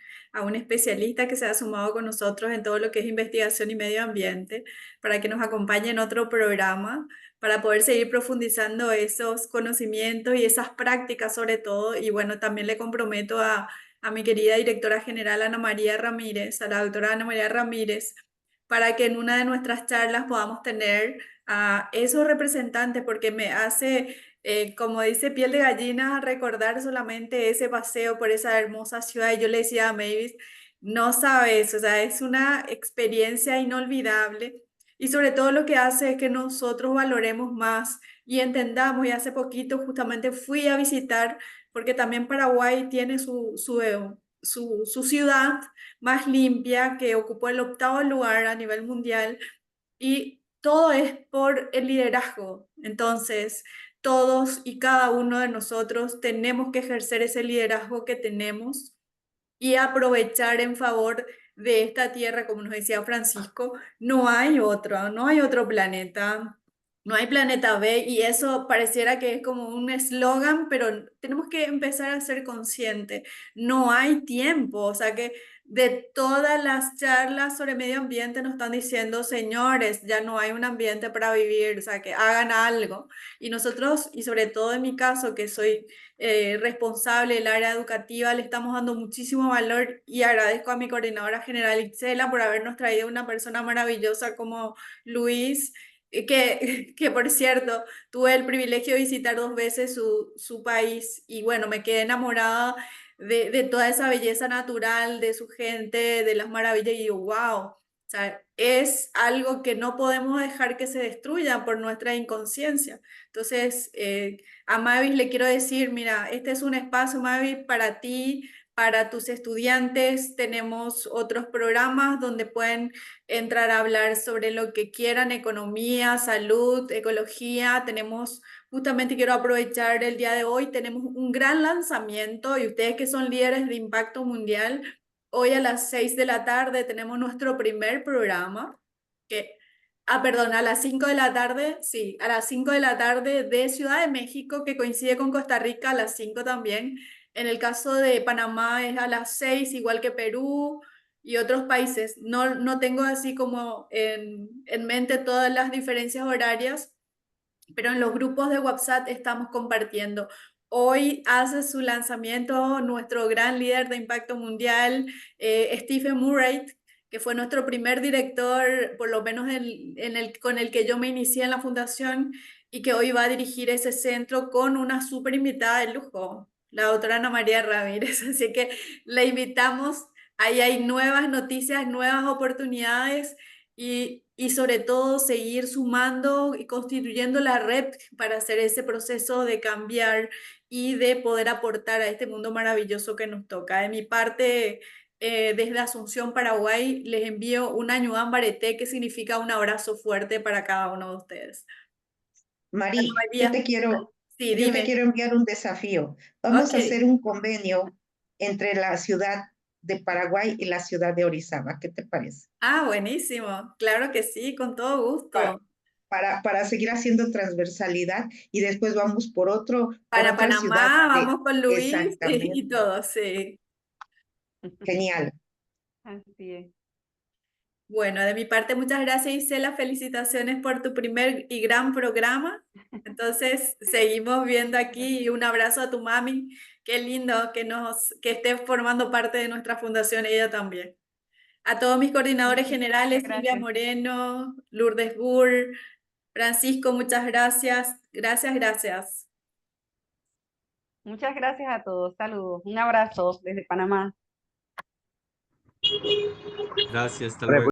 especialista que se ha sumado con nosotros en todo lo que es investigación y medio ambiente para que nos acompañe en otro programa para poder seguir profundizando esos conocimientos y esas prácticas sobre todo. Y bueno, también le comprometo a mi querida directora general Ana María Ramírez, a la doctora Ana María Ramírez, para que en una de nuestras charlas podamos tener a esos representantes, porque me hace, como dice, piel de gallina, recordar solamente ese paseo por esa hermosa ciudad. Y yo le decía a Mavis, no sabes, o sea, es una experiencia inolvidable y sobre todo lo que hace es que nosotros valoremos más y entendamos. Y hace poquito justamente fui a visitar, porque también Paraguay tiene su ciudad más limpia, que ocupó el 8º lugar a nivel mundial, y todo es por el liderazgo. Entonces, todos y cada uno de nosotros tenemos que ejercer ese liderazgo que tenemos y aprovechar en favor de esta tierra, como nos decía Francisco, no hay otro planeta. No hay planeta B y eso pareciera que es como un eslogan, pero tenemos que empezar a ser conscientes. No hay tiempo, o sea que de todas las charlas sobre medio ambiente nos están diciendo, señores, ya no hay un ambiente para vivir, o sea que hagan algo. Y nosotros, y sobre todo en mi caso, que soy responsable del área educativa, le estamos dando muchísimo valor y agradezco a mi coordinadora general Itzela por habernos traído una persona maravillosa como Luis que por cierto, tuve el privilegio de visitar 2 veces su país y bueno, me quedé enamorada de toda esa belleza natural, de su gente, de las maravillas y digo, wow, o sea, es algo que no podemos dejar que se destruya por nuestra inconsciencia. Entonces, a Mavis le quiero decir, mira, este es un espacio, Mavis, para ti, para tus estudiantes. Tenemos otros programas donde pueden entrar a hablar sobre lo que quieran, economía, salud, ecología. Tenemos, justamente quiero aprovechar el día de hoy, tenemos un gran lanzamiento y ustedes que son líderes de impacto mundial, hoy a las 6 de la tarde tenemos nuestro primer programa, perdón, a las 5 de la tarde, sí, a las 5 de la tarde de Ciudad de México, que coincide con Costa Rica a las 5 también. En el caso de Panamá es a las 6, igual que Perú y otros países. No tengo así como en mente todas las diferencias horarias, pero en los grupos de WhatsApp estamos compartiendo. Hoy hace su lanzamiento nuestro gran líder de impacto mundial, Stephen Murray, que fue nuestro primer director, por lo menos con el que yo me inicié en la fundación, y que hoy va a dirigir ese centro con una súper invitada de lujo, la doctora Ana María Ramírez. Así que la invitamos, ahí hay nuevas noticias, nuevas oportunidades y sobre todo seguir sumando y constituyendo la red para hacer ese proceso de cambiar y de poder aportar a este mundo maravilloso que nos toca. De mi parte, desde Asunción, Paraguay, les envío un Añuán Bareté, que significa un abrazo fuerte para cada uno de ustedes. Mari, Sí, yo te dime. quiero enviar un desafío. Vamos a hacer un convenio entre la ciudad de Paraguay y la ciudad de Orizaba. ¿Qué te parece? Ah, buenísimo. Claro que sí, con todo gusto. Para seguir haciendo transversalidad y después vamos por Para otra ciudad Panamá, vamos con Luis exactamente. y todo, sí. Genial. Así es. Bueno, de mi parte, muchas gracias, Isela. Felicitaciones por tu primer y gran programa. Entonces, seguimos viendo aquí y un abrazo a tu mami. Qué lindo que esté formando parte de nuestra fundación ella también. A todos mis coordinadores generales, Silvia Moreno, Lourdes Burr, Francisco, muchas gracias. Gracias. Muchas gracias a todos. Saludos. Un abrazo desde Panamá. Gracias, hasta luego.